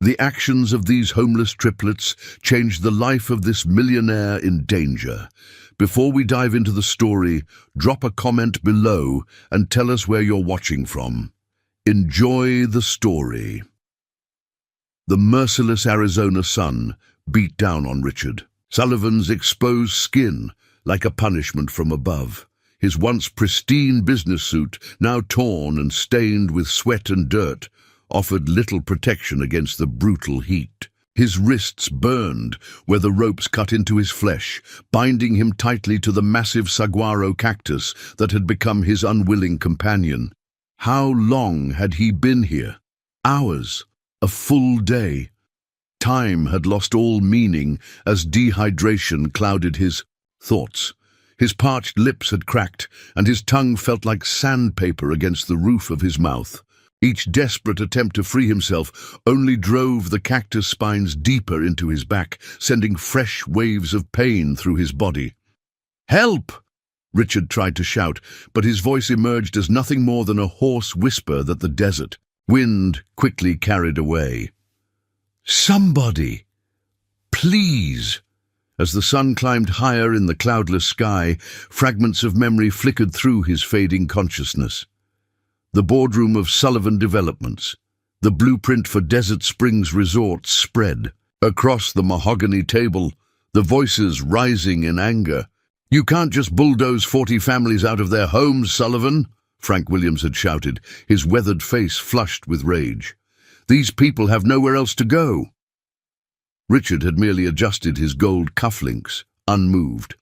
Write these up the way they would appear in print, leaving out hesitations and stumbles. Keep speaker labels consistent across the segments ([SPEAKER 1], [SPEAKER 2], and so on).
[SPEAKER 1] The actions of these homeless triplets changed the life of this millionaire in danger. Before we dive into the story, drop a comment below and tell us where you're watching from. Enjoy the story. The merciless Arizona sun beat down on Richard. Sullivan's exposed skin, like a punishment from above. His once pristine business suit, now torn and stained with sweat and dirt, offered little protection against the brutal heat. His wrists burned where the ropes cut into his flesh, binding him tightly to the massive saguaro cactus that had become his unwilling companion. How long had he been here? Hours? A full day? Time had lost all meaning as dehydration clouded his thoughts. His parched lips had cracked, and his tongue felt like sandpaper against the roof of his mouth. Each desperate attempt to free himself only drove the cactus spines deeper into his back, sending fresh waves of pain through his body. "Help!" Richard tried to shout, but his voice emerged as nothing more than a hoarse whisper that the desert wind quickly carried away. "Somebody! Please!" As the sun climbed higher in the cloudless sky, fragments of memory flickered through his fading consciousness. The boardroom of Sullivan Developments, the blueprint for Desert Springs Resorts, spread. Across the mahogany table, the voices rising in anger. "You can't just bulldoze 40 families out of their homes, Sullivan," Frank Williams had shouted, his weathered face flushed with rage. "These people have nowhere else to go." Richard had merely adjusted his gold cufflinks, unmoved.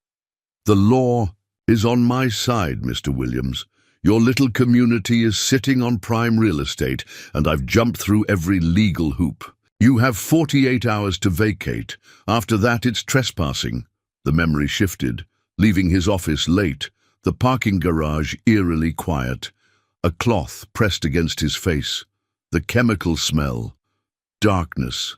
[SPEAKER 1] "The law is on my side, Mr. Williams. Your little community is sitting on prime real estate, and I've jumped through every legal hoop. You have 48 hours to vacate. After that, it's trespassing." The memory shifted, leaving his office late, the parking garage eerily quiet, a cloth pressed against his face, the chemical smell, darkness.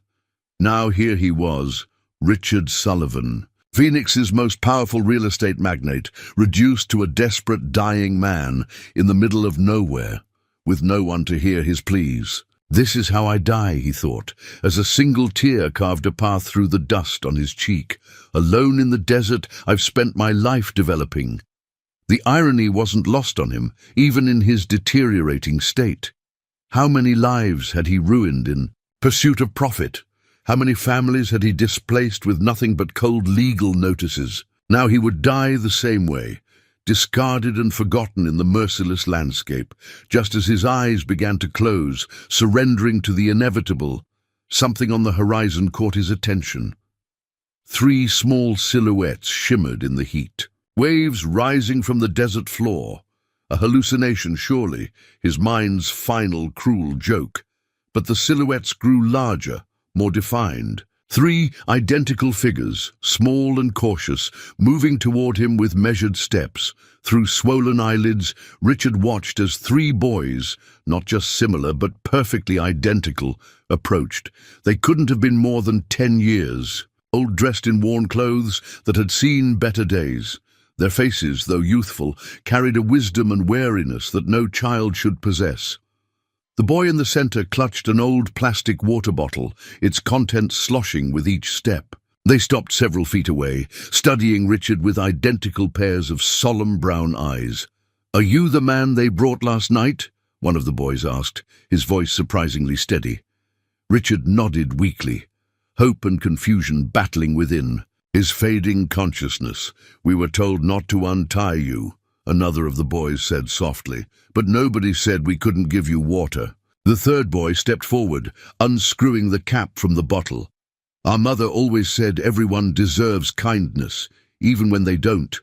[SPEAKER 1] Now here he was, Richard Sullivan, Phoenix's most powerful real estate magnate, reduced to a desperate, dying man in the middle of nowhere, with no one to hear his pleas. "This is how I die," he thought, as a single tear carved a path through the dust on his cheek. "Alone in the desert, I've spent my life developing." The irony wasn't lost on him, even in his deteriorating state. How many lives had he ruined in pursuit of profit? How many families had he displaced with nothing but cold legal notices? Now he would die the same way, discarded and forgotten in the merciless landscape. Just as his eyes began to close, surrendering to the inevitable, something on the horizon caught his attention. 3 small silhouettes shimmered in the heat. Waves rising from the desert floor. A hallucination, surely, his mind's final cruel joke. But the silhouettes grew larger, more defined. 3 identical figures, small and cautious, moving toward him with measured steps. Through swollen eyelids, Richard watched as 3 boys, not just similar but perfectly identical, approached. They couldn't have been more than 10 years, old, dressed in worn clothes that had seen better days. Their faces, though youthful, carried a wisdom and wariness that no child should possess. The boy in the center clutched an old plastic water bottle, its contents sloshing with each step. They stopped several feet away, studying Richard with identical pairs of solemn brown eyes. "Are you the man they brought last night?" one of the boys asked, his voice surprisingly steady. Richard nodded weakly, hope and confusion battling within. His fading consciousness. "We were told not to untie you," another of the boys said softly, "but nobody said we couldn't give you water." The third boy stepped forward, unscrewing the cap from the bottle. "Our mother always said everyone deserves kindness, even when they don't."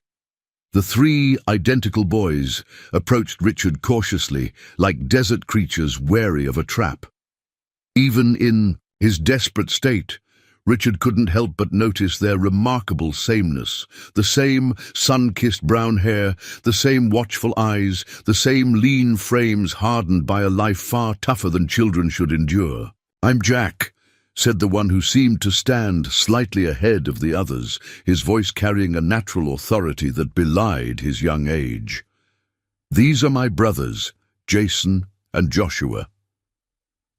[SPEAKER 1] The 3 identical boys approached Richard cautiously, like desert creatures wary of a trap. Even in his desperate state, Richard couldn't help but notice their remarkable sameness. The same sun-kissed brown hair, the same watchful eyes, the same lean frames hardened by a life far tougher than children should endure. "I'm Jack," said the one who seemed to stand slightly ahead of the others, his voice carrying a natural authority that belied his young age. "These are my brothers, Jason and Joshua."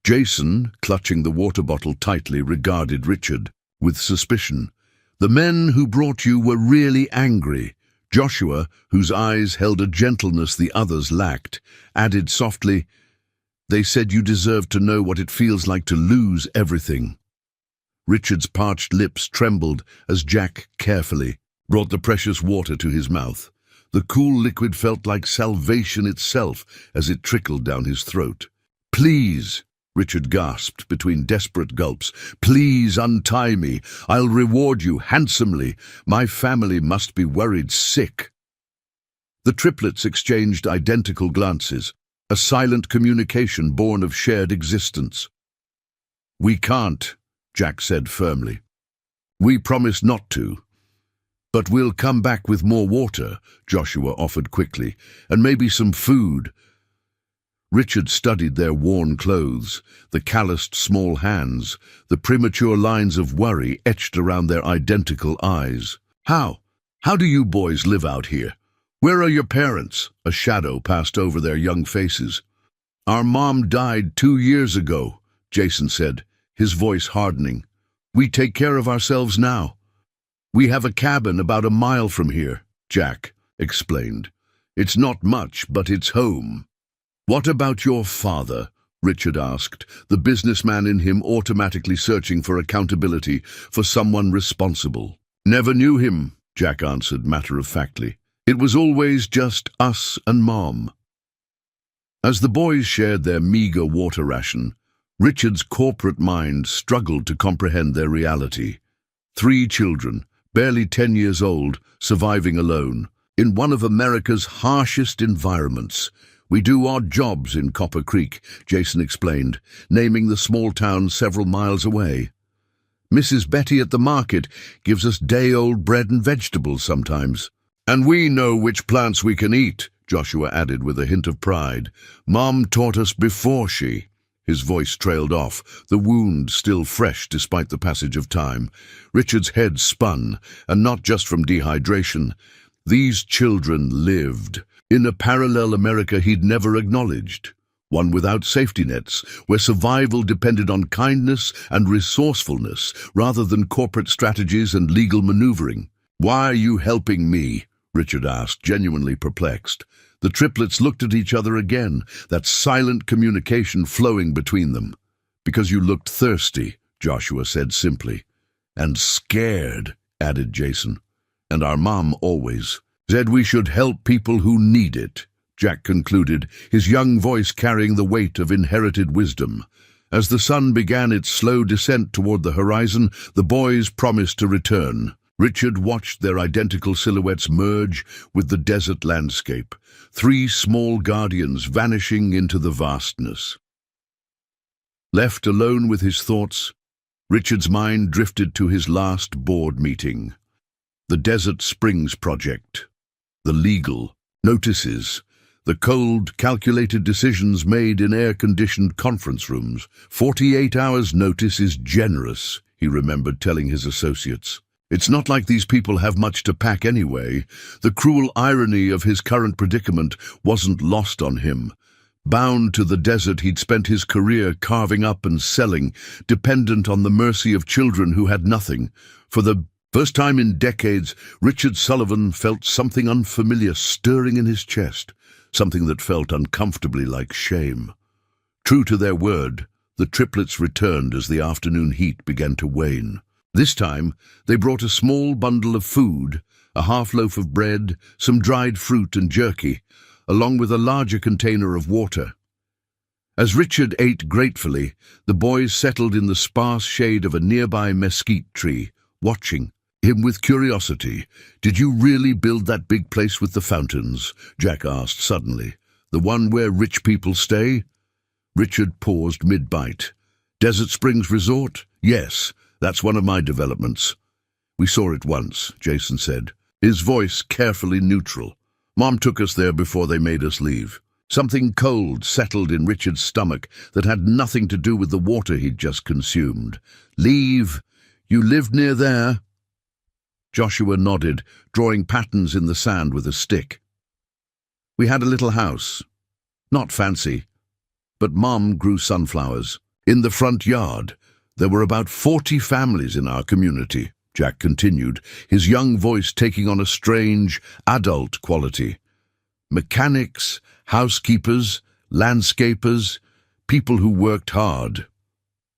[SPEAKER 1] Jason, clutching the water bottle tightly, regarded Richard with suspicion. The men who brought you were really angry. Joshua, whose eyes held a gentleness the others lacked, added softly, "They said you deserved to know what it feels like to lose everything." Richard's parched lips trembled as Jack carefully brought the precious water to his mouth. The cool liquid felt like salvation itself as it trickled down his throat. "Please," Richard gasped between desperate gulps, "please untie me. I'll reward you handsomely. My family must be worried sick." The triplets exchanged identical glances, a silent communication born of shared existence. "We can't," Jack said firmly. "We promise not to." "But we'll come back with more water," Joshua offered quickly, "and maybe some food." Richard studied their worn clothes, the calloused small hands, the premature lines of worry etched around their identical eyes. How do you boys live out here? Where are your parents?" A shadow passed over their young faces. "Our mom died 2 years ago," Jason said, his voice hardening. "We take care of ourselves now." "We have a cabin about a mile from here," Jack explained. "It's not much, but it's home." "What about your father?" Richard asked, the businessman in him automatically searching for accountability, for someone responsible. "Never knew him," Jack answered matter-of-factly. "It was always just us and Mom." As the boys shared their meager water ration, Richard's corporate mind struggled to comprehend their reality. 3 children, barely 10 years old, surviving alone, in one of America's harshest environments. "We do odd jobs in Copper Creek," Jason explained, naming the small town several miles away. "Mrs. Betty at the market gives us day-old bread and vegetables sometimes. And we know which plants we can eat," Joshua added with a hint of pride. "Mom taught us before she—" His voice trailed off, the wound still fresh despite the passage of time. Richard's head spun, and not just from dehydration. These children lived in a parallel America he'd never acknowledged, one without safety nets, where survival depended on kindness and resourcefulness rather than corporate strategies and legal maneuvering. "Why are you helping me?" Richard asked, genuinely perplexed. The triplets looked at each other again, that silent communication flowing between them. "Because you looked thirsty," Joshua said simply. "And scared," added Jason. "And our mom always said we should help people who need it," Jack concluded, his young voice carrying the weight of inherited wisdom. As the sun began its slow descent toward the horizon, the boys promised to return. Richard watched their identical silhouettes merge with the desert landscape, 3 small guardians vanishing into the vastness. Left alone with his thoughts, Richard's mind drifted to his last board meeting. The Desert Springs Project. The legal notices, the cold, calculated decisions made in air-conditioned conference rooms. 48 hours' notice is generous, he remembered telling his associates. It's not like these people have much to pack anyway. The cruel irony of his current predicament wasn't lost on him. Bound to the desert he'd spent his career carving up and selling, dependent on the mercy of children who had nothing. For the first time in decades, Richard Sullivan felt something unfamiliar stirring in his chest, something that felt uncomfortably like shame. True to their word, the triplets returned as the afternoon heat began to wane. This time, they brought a small bundle of food, a half loaf of bread, some dried fruit and jerky, along with a larger container of water. As Richard ate gratefully, the boys settled in the sparse shade of a nearby mesquite tree, watching him with curiosity. "Did you really build that big place with the fountains?" Jack asked suddenly. "The one where rich people stay?" Richard paused mid-bite. "Desert Springs Resort? Yes, that's one of my developments." "We saw it once," Jason said, his voice carefully neutral. "Mom took us there before they made us leave." Something cold settled in Richard's stomach that had nothing to do with the water he'd just consumed. "Leave? You lived near there?" Joshua nodded, drawing patterns in the sand with a stick. "We had a little house. Not fancy, but Mom grew sunflowers. In the front yard, there were about 40 families in our community, Jack continued, his young voice taking on a strange, adult quality. Mechanics, housekeepers, landscapers, people who worked hard.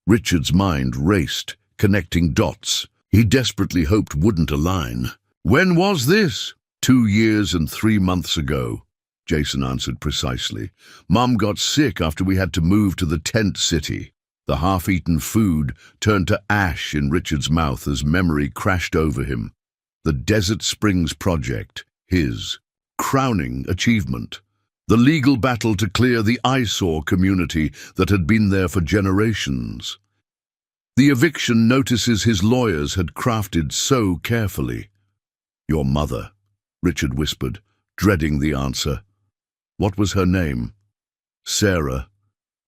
[SPEAKER 1] Richard's mind raced, connecting dots. He desperately hoped wouldn't align. When was this? 2 years and 3 months ago, Jason answered precisely. Mum got sick after we had to move to the tent city. The half-eaten food turned to ash in Richard's mouth as memory crashed over him. The Desert Springs Project, his crowning achievement. The legal battle to clear the eyesore community that had been there for generations. The eviction notices his lawyers had crafted so carefully. Your mother, Richard whispered, dreading the answer. What was her name? Sarah.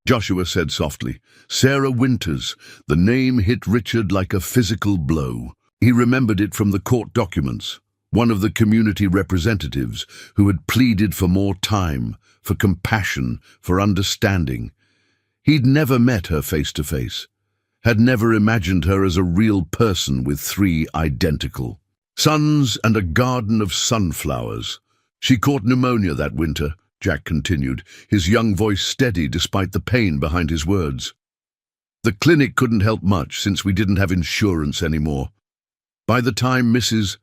[SPEAKER 1] Joshua said softly. Sarah Winters. The name hit Richard like a physical blow. He remembered it from the court documents. One of the community representatives who had pleaded for more time, for compassion, for understanding. He'd never met her face to face, had never imagined her as a real person with 3 identical sons and a garden of sunflowers. She caught pneumonia that winter, Jack continued, his young voice steady despite the pain behind his words. The clinic couldn't help much since we didn't have insurance anymore. By the time Mrs.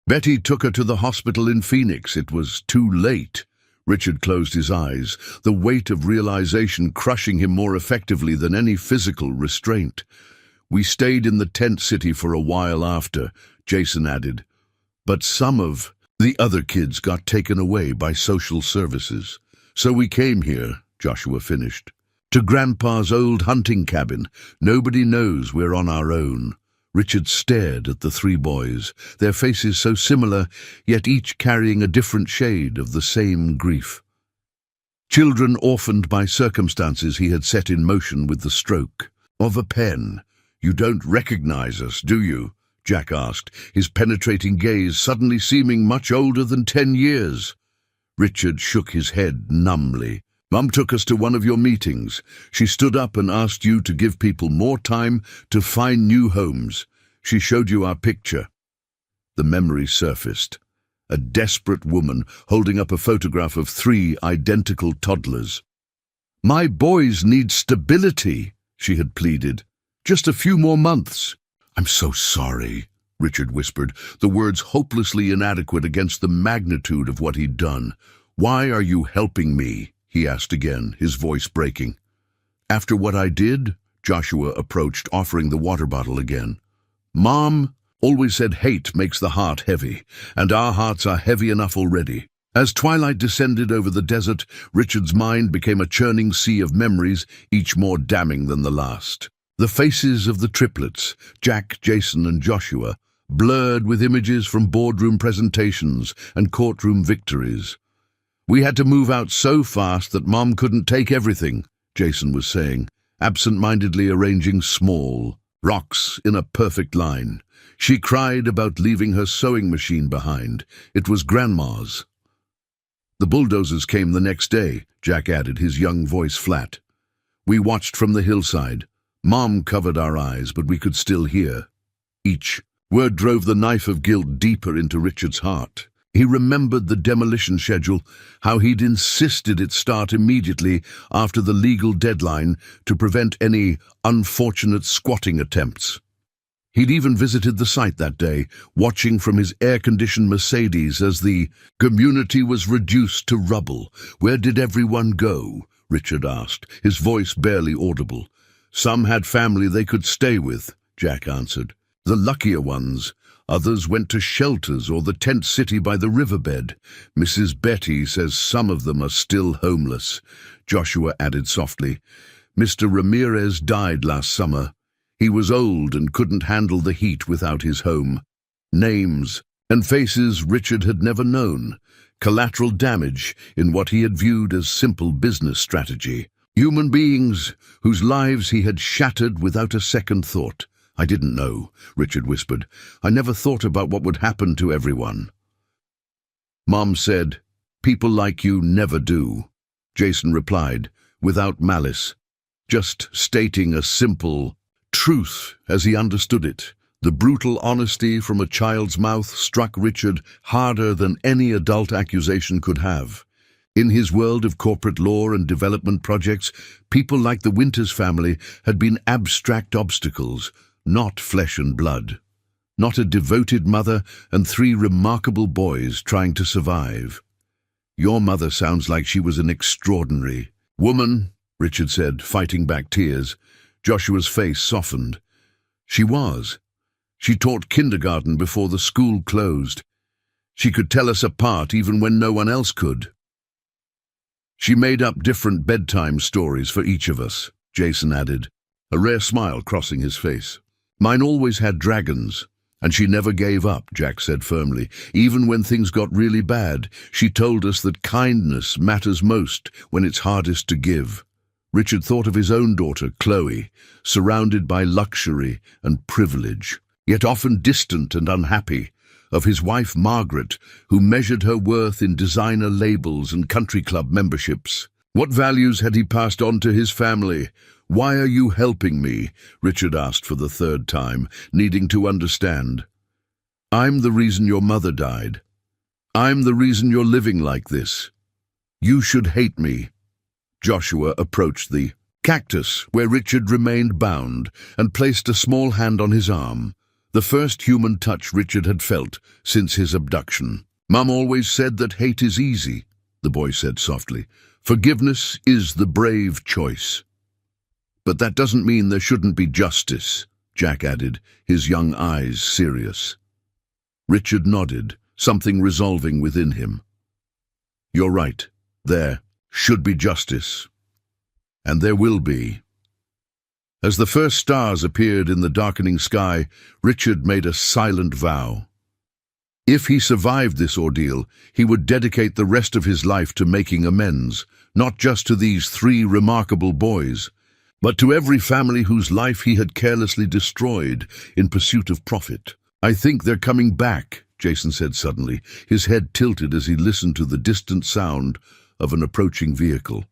[SPEAKER 1] Betty took her to the hospital in Phoenix, it was too late. Richard closed his eyes, the weight of realization crushing him more effectively than any physical restraint. We stayed in the tent city for a while after, Jason added. But some of the other kids got taken away by social services. So we came here, Joshua finished. To Grandpa's old hunting cabin. Nobody knows we're on our own. Richard stared at the 3 boys, their faces so similar, yet each carrying a different shade of the same grief. Children orphaned by circumstances he had set in motion with the stroke of a pen. You don't recognize us, do you? Jack asked, his penetrating gaze suddenly seeming much older than 10 years. Richard shook his head numbly. Mum took us to one of your meetings. She stood up and asked you to give people more time to find new homes. She showed you our picture. The memory surfaced. A desperate woman holding up a photograph of 3 identical toddlers. My boys need stability, she had pleaded. Just a few more months. I'm so sorry, Richard whispered, the words hopelessly inadequate against the magnitude of what he'd done. Why are you helping me? He asked again, his voice breaking. After what I did, Joshua approached, offering the water bottle again. Mom always said hate makes the heart heavy, and our hearts are heavy enough already. As twilight descended over the desert, Richard's mind became a churning sea of memories, each more damning than the last. The faces of the triplets, Jack, Jason, and Joshua, blurred with images from boardroom presentations and courtroom victories. We had to move out so fast that Mom couldn't take everything, Jason was saying, absent-mindedly arranging small rocks in a perfect line. She cried about leaving her sewing machine behind. It was Grandma's. The bulldozers came the next day, Jack added, his young voice flat. We watched from the hillside. Mom covered our eyes, but we could still hear. Each word drove the knife of guilt deeper into Richard's heart. He remembered the demolition schedule, how he'd insisted it start immediately after the legal deadline to prevent any unfortunate squatting attempts. He'd even visited the site that day, watching from his air-conditioned Mercedes as the community was reduced to rubble. Where did everyone go? Richard asked, his voice barely audible. Some had family they could stay with, Jack answered. The luckier ones. Others went to shelters or the tent city by the riverbed. Mrs. Betty says some of them are still homeless. Joshua added softly. Mr. Ramirez died last summer. He was old and couldn't handle the heat without his home. Names and faces Richard had never known. Collateral damage in what he had viewed as simple business strategy. Human beings whose lives he had shattered without a second thought. I didn't know, Richard whispered. I never thought about what would happen to everyone. Mom said, people like you never do. Jason replied, without malice. just stating a simple truth as he understood it. The brutal honesty from a child's mouth struck Richard harder than any adult accusation could have. In his world of corporate law and development projects, people like the Winters family had been abstract obstacles, not flesh and blood. Not a devoted mother and 3 remarkable boys trying to survive. Your mother sounds like she was an extraordinary woman, Richard said, fighting back tears. Joshua's face softened. She was. She taught kindergarten before the school closed. She could tell us apart even when no one else could. She made up different bedtime stories for each of us, Jason added, a rare smile crossing his face. Mine always had dragons, and she never gave up, Jack said firmly. Even when things got really bad, she told us that kindness matters most when it's hardest to give. Richard thought of his own daughter, Chloe, surrounded by luxury and privilege, yet often distant and unhappy, of his wife Margaret, who measured her worth in designer labels and country club memberships. What values had he passed on to his family? Why are you helping me? Richard asked for the 3rd time, needing to understand. I'm the reason your mother died. I'm the reason you're living like this. You should hate me. Joshua approached the cactus where Richard remained bound and placed a small hand on his arm, the first human touch Richard had felt since his abduction. Mum always said that hate is easy, the boy said softly. Forgiveness is the brave choice. But that doesn't mean there shouldn't be justice, Jack added, his young eyes serious. Richard nodded, something resolving within him. You're right. There should be justice. And there will be. As the first stars appeared in the darkening sky, Richard made a silent vow. If he survived this ordeal, he would dedicate the rest of his life to making amends, not just to these 3 remarkable boys, but to every family whose life he had carelessly destroyed in pursuit of profit. I think they're coming back, Jason said suddenly, his head tilted as he listened to the distant sound of an approaching vehicle.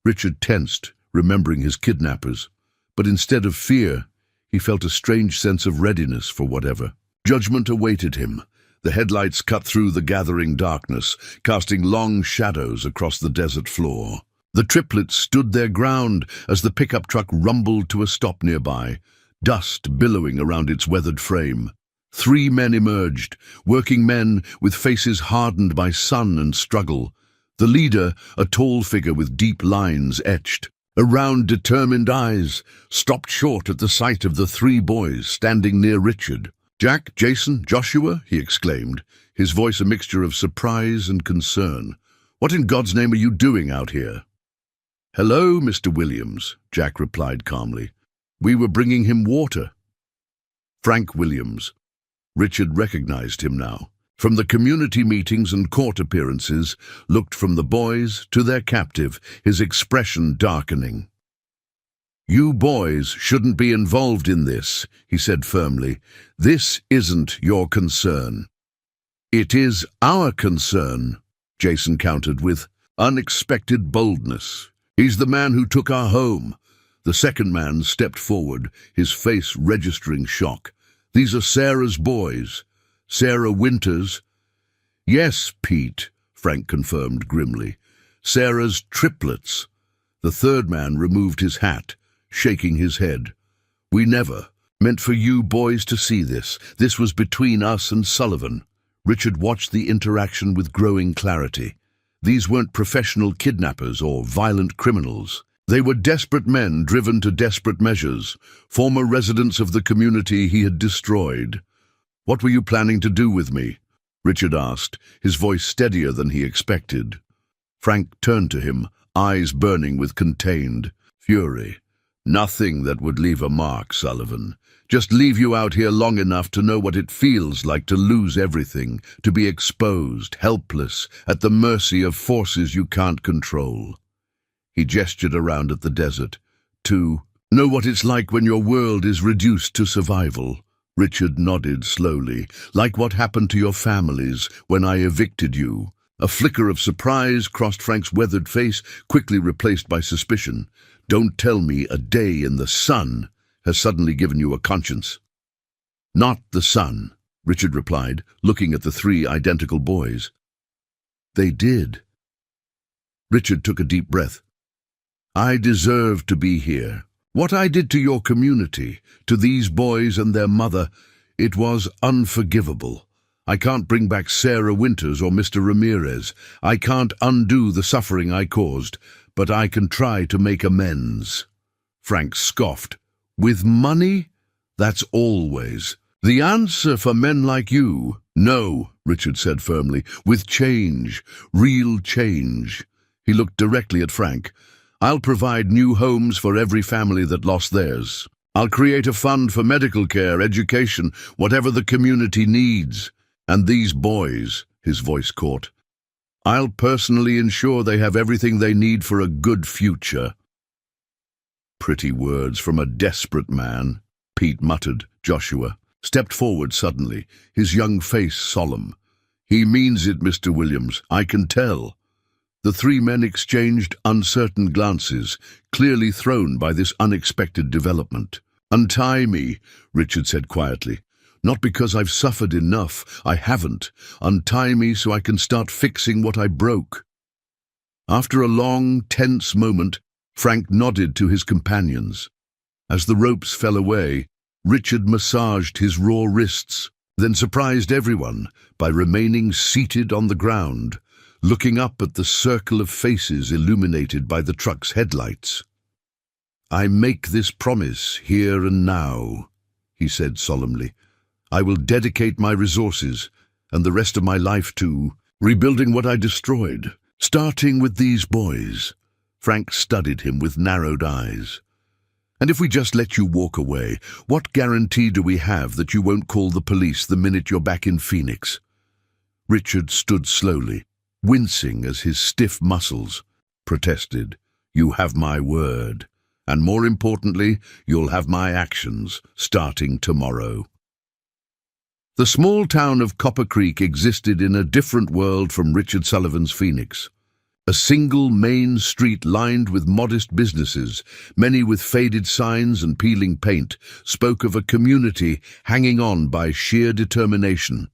[SPEAKER 1] Richard tensed, remembering his kidnappers, but instead of fear, he felt a strange sense of readiness for whatever. Judgment awaited him. The headlights cut through the gathering darkness, casting long shadows across the desert floor. The triplets stood their ground as the pickup truck rumbled to a stop nearby, dust billowing around its weathered frame. 3 men emerged, working men with faces hardened by sun and struggle. The leader, a tall figure with deep lines etched around determined eyes, stopped short at the sight of the 3 boys standing near Richard. Jack, Jason, Joshua, he exclaimed, his voice a mixture of surprise and concern. What in God's name are you doing out here? Hello, Mr. Williams, Jack replied calmly. We were bringing him water. Frank Williams. Richard recognized him now. From the community meetings and court appearances, looked from the boys to their captive, his expression darkening. You boys shouldn't be involved in this, he said firmly. This isn't your concern. It is our concern, Jason countered with unexpected boldness. He's the man who took our home. The second man stepped forward, his face registering shock. These are Sarah's boys. Sarah Winters. Yes, Pete, Frank confirmed grimly. Sarah's triplets. The third man removed his hat, shaking his head. We never meant for you boys to see this. This was between us and Sullivan. Richard watched the interaction with growing clarity. These weren't professional kidnappers or violent criminals. They were desperate men driven to desperate measures, former residents of the community he had destroyed. What were you planning to do with me? Richard asked, his voice steadier than he expected. Frank turned to him, eyes burning with contained fury. Nothing that would leave a mark, Sullivan. Just leave you out here long enough to know what it feels like to lose everything, to be exposed, helpless, at the mercy of forces you can't control. He gestured around at the desert. To know what it's like when your world is reduced to survival. Richard nodded slowly, like what happened to your families when I evicted you. A flicker of surprise crossed Frank's weathered face, quickly replaced by suspicion. Don't tell me a day in the sun has suddenly given you a conscience. Not the sun, Richard replied, looking at the three identical boys. They did. Richard took a deep breath. I deserve to be here. What I did to your community, to these boys and their mother, it was unforgivable. I can't bring back Sarah Winters or Mr. Ramirez. I can't undo the suffering I caused, but I can try to make amends. Frank scoffed. With money? That's always. The answer for men like you? No, Richard said firmly. With change. Real change. He looked directly at Frank. I'll provide new homes for every family that lost theirs. I'll create a fund for medical care, education, whatever the community needs. And these boys, his voice caught, I'll personally ensure they have everything they need for a good future. Pretty words from a desperate man, Pete muttered. Joshua stepped forward suddenly, his young face solemn. He means it, Mr. Williams, I can tell. The three men exchanged uncertain glances, clearly thrown by this unexpected development. Untie me, Richard said quietly. Not because I've suffered enough, I haven't. Untie me so I can start fixing what I broke. After a long, tense moment, Frank nodded to his companions. As the ropes fell away, Richard massaged his raw wrists, then surprised everyone by remaining seated on the ground, looking up at the circle of faces illuminated by the truck's headlights. I make this promise here and now, he said solemnly. I will dedicate my resources and the rest of my life to rebuilding what I destroyed, starting with these boys. Frank studied him with narrowed eyes. And if we just let you walk away, what guarantee do we have that you won't call the police the minute you're back in Phoenix? Richard stood slowly, wincing as his stiff muscles protested. You have my word, and more importantly, you'll have my actions starting tomorrow. The small town of Copper Creek existed in a different world from Richard Sullivan's Phoenix. A single main street lined with modest businesses, many with faded signs and peeling paint, spoke of a community hanging on by sheer determination.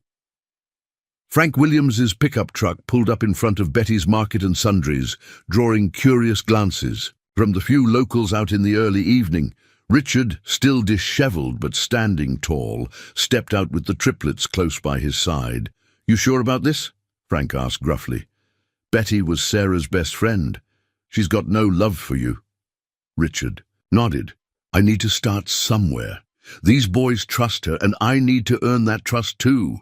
[SPEAKER 1] Frank Williams's pickup truck pulled up in front of Betty's Market and Sundries, drawing curious glances. From the few locals out in the early evening, Richard, still disheveled but standing tall, stepped out with the triplets close by his side. You sure about this? Frank asked gruffly. Betty was Sarah's best friend. She's got no love for you. Richard nodded. I need to start somewhere. These boys trust her, and I need to earn that trust too.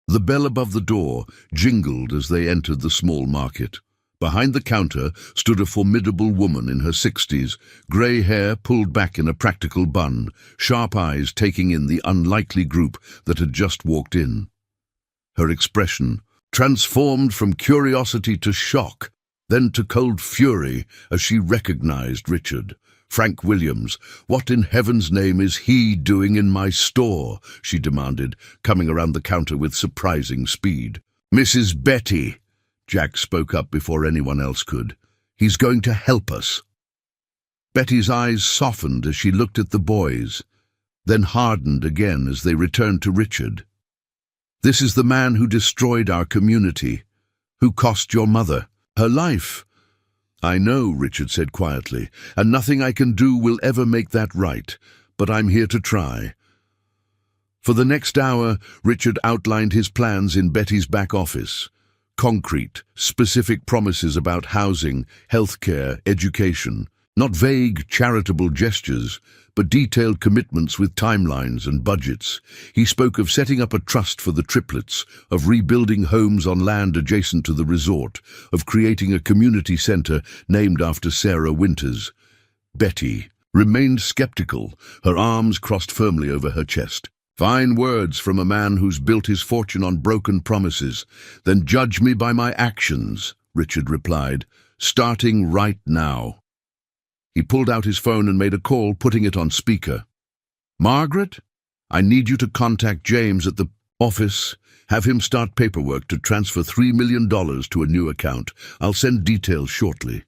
[SPEAKER 1] The bell above the door jingled as they entered the small market. Behind the counter stood a formidable woman in her 60s, grey hair pulled back in a practical bun, sharp eyes taking in the unlikely group that had just walked in. Her expression transformed from curiosity to shock, then to cold fury as she recognized Richard. Frank Williams, what in heaven's name is he doing in my store? She demanded, coming around the counter with surprising speed. Mrs. Betty, Jack spoke up before anyone else could. He's going to help us. Betty's eyes softened as she looked at the boys, then hardened again as they returned to Richard. This is the man who destroyed our community, who cost your mother her life. I know, Richard said quietly, and nothing I can do will ever make that right, but I'm here to try. For the next hour, Richard outlined his plans in Betty's back office. Concrete, specific promises about housing, healthcare, education. Not vague, charitable gestures, but detailed commitments with timelines and budgets. He spoke of setting up a trust for the triplets, of rebuilding homes on land adjacent to the resort, of creating a community center named after Sarah Winters. Betty remained skeptical, her arms crossed firmly over her chest. Fine words from a man who's built his fortune on broken promises. Then judge me by my actions, Richard replied, starting right now. He pulled out his phone and made a call, putting it on speaker. Margaret, I need you to contact James at the office. Have him start paperwork to transfer $3 million to a new account. I'll send details shortly.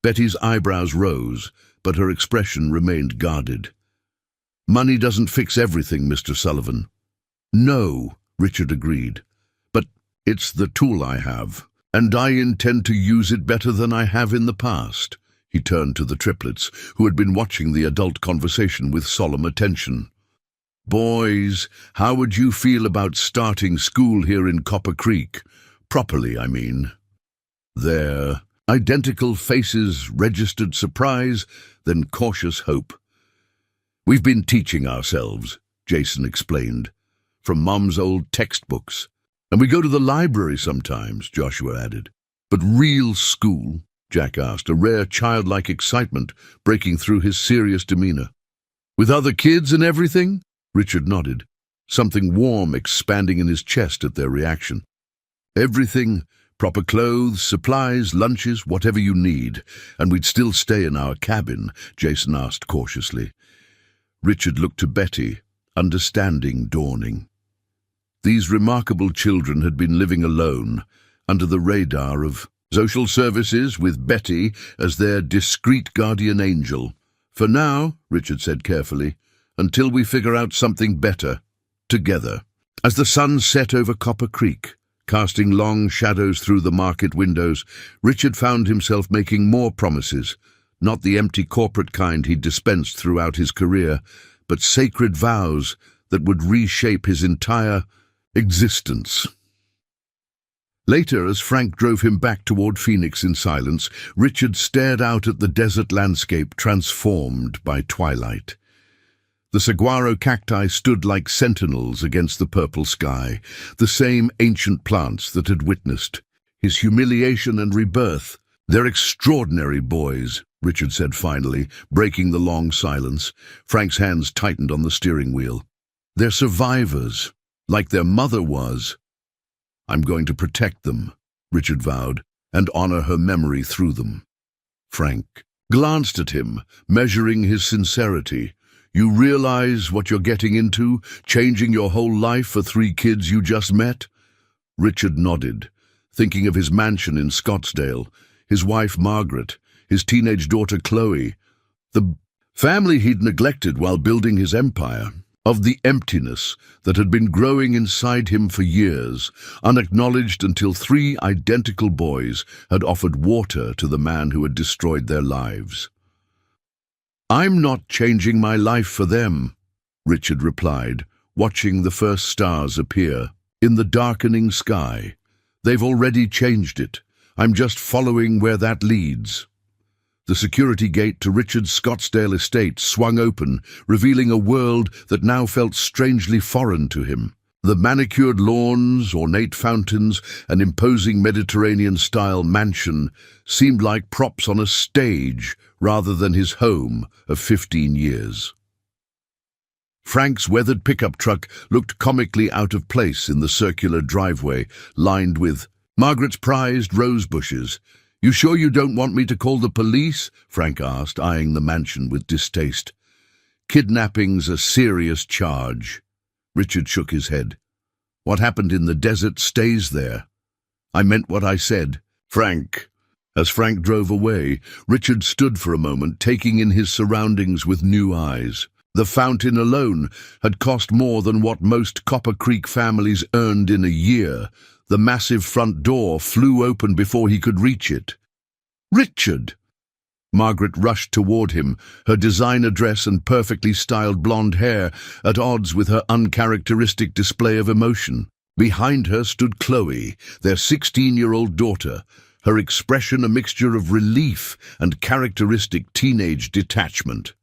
[SPEAKER 1] Betty's eyebrows rose, but her expression remained guarded. "Money doesn't fix everything, Mr. Sullivan." "No," Richard agreed, "but it's the tool I have, and I intend to use it better than I have in the past." He turned to the triplets, who had been watching the adult conversation with solemn attention. "Boys, how would you feel about starting school here in Copper Creek? Properly, I mean." Their identical faces registered surprise, then cautious hope. "We've been teaching ourselves," Jason explained, "from Mom's old textbooks. And we go to the library sometimes," Joshua added. "But real school?" Jack asked, a rare childlike excitement breaking through his serious demeanor. "With other kids and everything?" Richard nodded, something warm expanding in his chest at their reaction. "Everything, proper clothes, supplies, lunches, whatever you need, and we'd still stay in our cabin," Jason asked cautiously. Richard looked to Betty, understanding dawning. These remarkable children had been living alone, under the radar of social services, with Betty as their discreet guardian angel. "For now," Richard said carefully, "until we figure out something better, together." As the sun set over Copper Creek, casting long shadows through the market windows, Richard found himself making more promises, not the empty corporate kind he'd dispensed throughout his career, but sacred vows that would reshape his entire existence. Later, as Frank drove him back toward Phoenix in silence, Richard stared out at the desert landscape transformed by twilight. The saguaro cacti stood like sentinels against the purple sky, the same ancient plants that had witnessed his humiliation and rebirth. "They're extraordinary boys," Richard said finally, breaking the long silence. Frank's hands tightened on the steering wheel. "They're survivors, like their mother was." "I'm going to protect them," Richard vowed, "and honor her memory through them." Frank glanced at him, measuring his sincerity. "You realize what you're getting into, changing your whole life for 3 kids you just met?" Richard nodded, thinking of his mansion in Scottsdale, his wife Margaret, his teenage daughter Chloe, the family he'd neglected while building his empire, of the emptiness that had been growing inside him for years, unacknowledged until 3 identical boys had offered water to the man who had destroyed their lives. "I'm not changing my life for them," Richard replied, watching the first stars appear in the darkening sky. "They've already changed it. I'm just following where that leads." The security gate to Richard's Scottsdale estate swung open, revealing a world that now felt strangely foreign to him. The manicured lawns, ornate fountains, and imposing Mediterranean-style mansion seemed like props on a stage rather than his home of 15 years. Frank's weathered pickup truck looked comically out of place in the circular driveway, lined with Margaret's prized rose bushes. "You sure you don't want me to call the police?" Frank asked, eyeing the mansion with distaste. "Kidnapping's a serious charge." Richard shook his head. "What happened in the desert stays there." "I meant what I said, Frank." As Frank drove away, Richard stood for a moment, taking in his surroundings with new eyes. The fountain alone had cost more than what most Copper Creek families earned in a year. The massive front door flew open before he could reach it. "Richard!" Margaret rushed toward him, her designer dress and perfectly styled blonde hair at odds with her uncharacteristic display of emotion. Behind her stood Chloe, their 16-year-old daughter, her expression a mixture of relief and characteristic teenage detachment.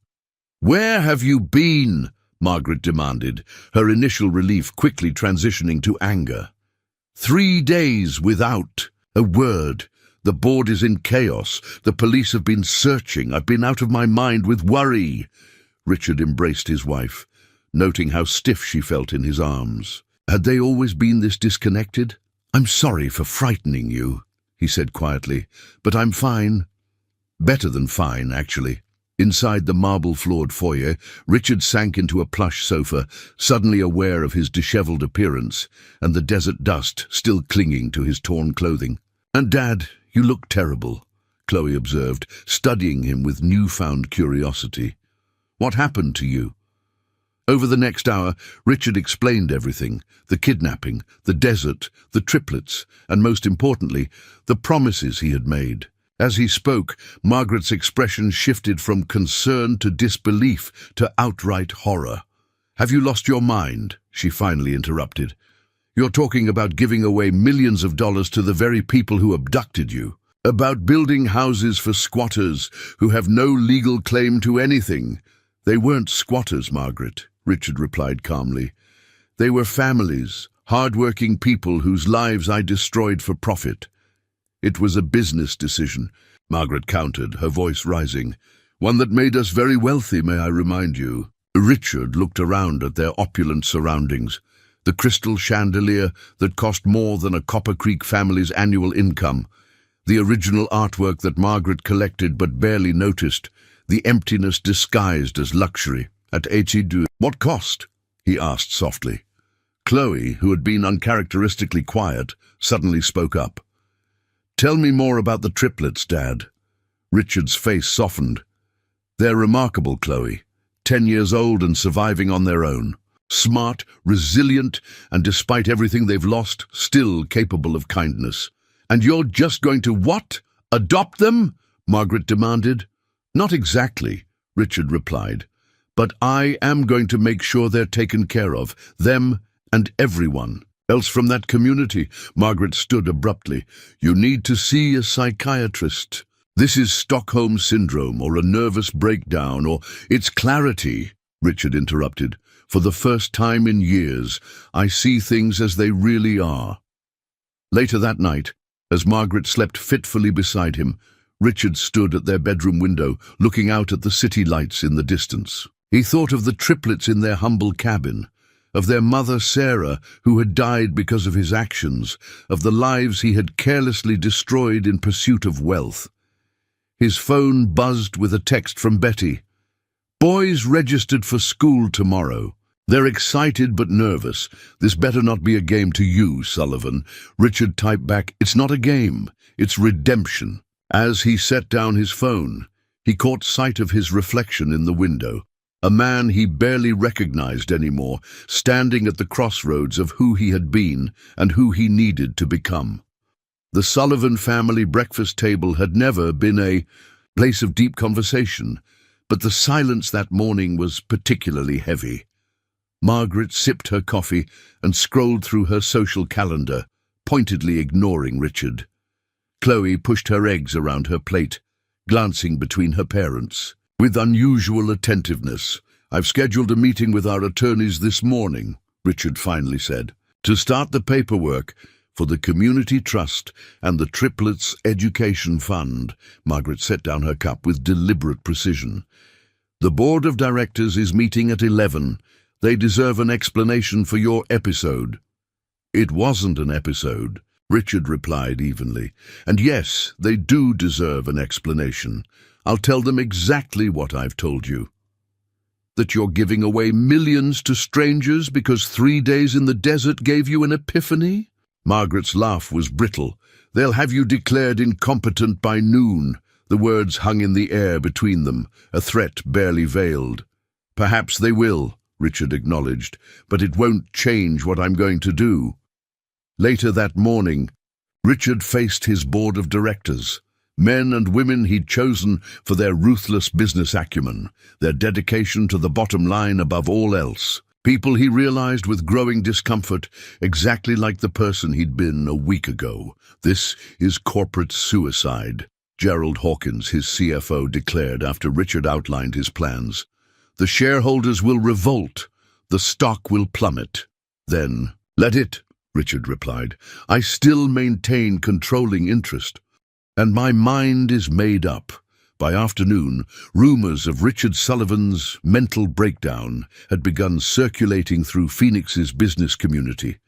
[SPEAKER 1] "Where have you been?" Margaret demanded, her initial relief quickly transitioning to anger. 3 days without a word. The board is in chaos. The police have been searching. I've been out of my mind with worry." Richard embraced his wife, noting how stiff she felt in his arms. Had they always been this disconnected? "I'm sorry for frightening you," he said quietly, "but I'm fine. Better than fine, actually." Inside the marble-floored foyer, Richard sank into a plush sofa, suddenly aware of his disheveled appearance and the desert dust still clinging to his torn clothing. "And Dad, you look terrible." Chloe observed, studying him with newfound curiosity. "What happened to you?" Over the next hour, Richard explained everything: the kidnapping, the desert, the triplets, and most importantly, the promises he had made. As he spoke, Margaret's expression shifted from concern to disbelief to outright horror. "Have you lost your mind?" she finally interrupted. "You're talking about giving away millions of dollars to the very people who abducted you, about building houses for squatters who have no legal claim to anything." "They weren't squatters, Margaret," Richard replied calmly. "They were families, hard-working people whose lives I destroyed for profit. It was a business decision," Margaret countered, her voice rising. "One that made us very wealthy, may I remind you." Richard looked around at their opulent surroundings. The crystal chandelier that cost more than a Copper Creek family's annual income, the original artwork that Margaret collected but barely noticed, the emptiness disguised as luxury. "At 82, what cost?" he asked softly. Chloe, who had been uncharacteristically quiet, suddenly spoke up. "Tell me more about the triplets, Dad." Richard's face softened. "They're remarkable, Chloe. 10 years old and surviving on their own. Smart, resilient, and despite everything they've lost, still capable of kindness. And you're just going to what? Adopt them?" Margaret demanded. "Not exactly," Richard replied. "But I am going to make sure they're taken care of, them and everyone else from that community." Margaret stood abruptly. "You need to see a psychiatrist. This is Stockholm Syndrome or a nervous breakdown or it's clarity," Richard interrupted. "For the first time in years, I see things as they really are." Later that night, as Margaret slept fitfully beside him, Richard stood at their bedroom window, looking out at the city lights in the distance. He thought of the triplets in their humble cabin, of their mother Sarah, who had died because of his actions, of the lives he had carelessly destroyed in pursuit of wealth. His phone buzzed with a text from Betty. "Boys registered for school tomorrow. They're excited but nervous. This better not be a game to you, Sullivan." Richard typed back, "It's not a game, it's redemption." As he set down his phone, he caught sight of his reflection in the window. A man he barely recognized anymore, standing at the crossroads of who he had been and who he needed to become. The Sullivan family breakfast table had never been a place of deep conversation, but the silence that morning was particularly heavy. Margaret sipped her coffee and scrolled through her social calendar, pointedly ignoring Richard. Chloe pushed her eggs around her plate, glancing between her parents. "With unusual attentiveness, I've scheduled a meeting with our attorneys this morning," Richard finally said, "to start the paperwork for the Community Trust and the Triplets Education Fund." Margaret set down her cup with deliberate precision. "The board of directors is meeting at 11. They deserve an explanation for your episode." "It wasn't an episode," Richard replied evenly. "And yes, they do deserve an explanation. I'll tell them exactly what I've told you. That you're giving away millions to strangers because 3 days in the desert gave you an epiphany?" Margaret's laugh was brittle. "They'll have you declared incompetent by noon." The words hung in the air between them, a threat barely veiled. "Perhaps they will," Richard acknowledged, "but it won't change what I'm going to do." Later that morning, Richard faced his board of directors. Men and women he'd chosen for their ruthless business acumen, their dedication to the bottom line above all else. People he realized with growing discomfort, exactly like the person he'd been a week ago. "This is corporate suicide," Gerald Hawkins, his CFO, declared after Richard outlined his plans. "The shareholders will revolt. The stock will plummet." "Then, let it," Richard replied. "I still maintain controlling interest. And my mind is made up." By afternoon, rumors of Richard Sullivan's mental breakdown had begun circulating through Phoenix's business community.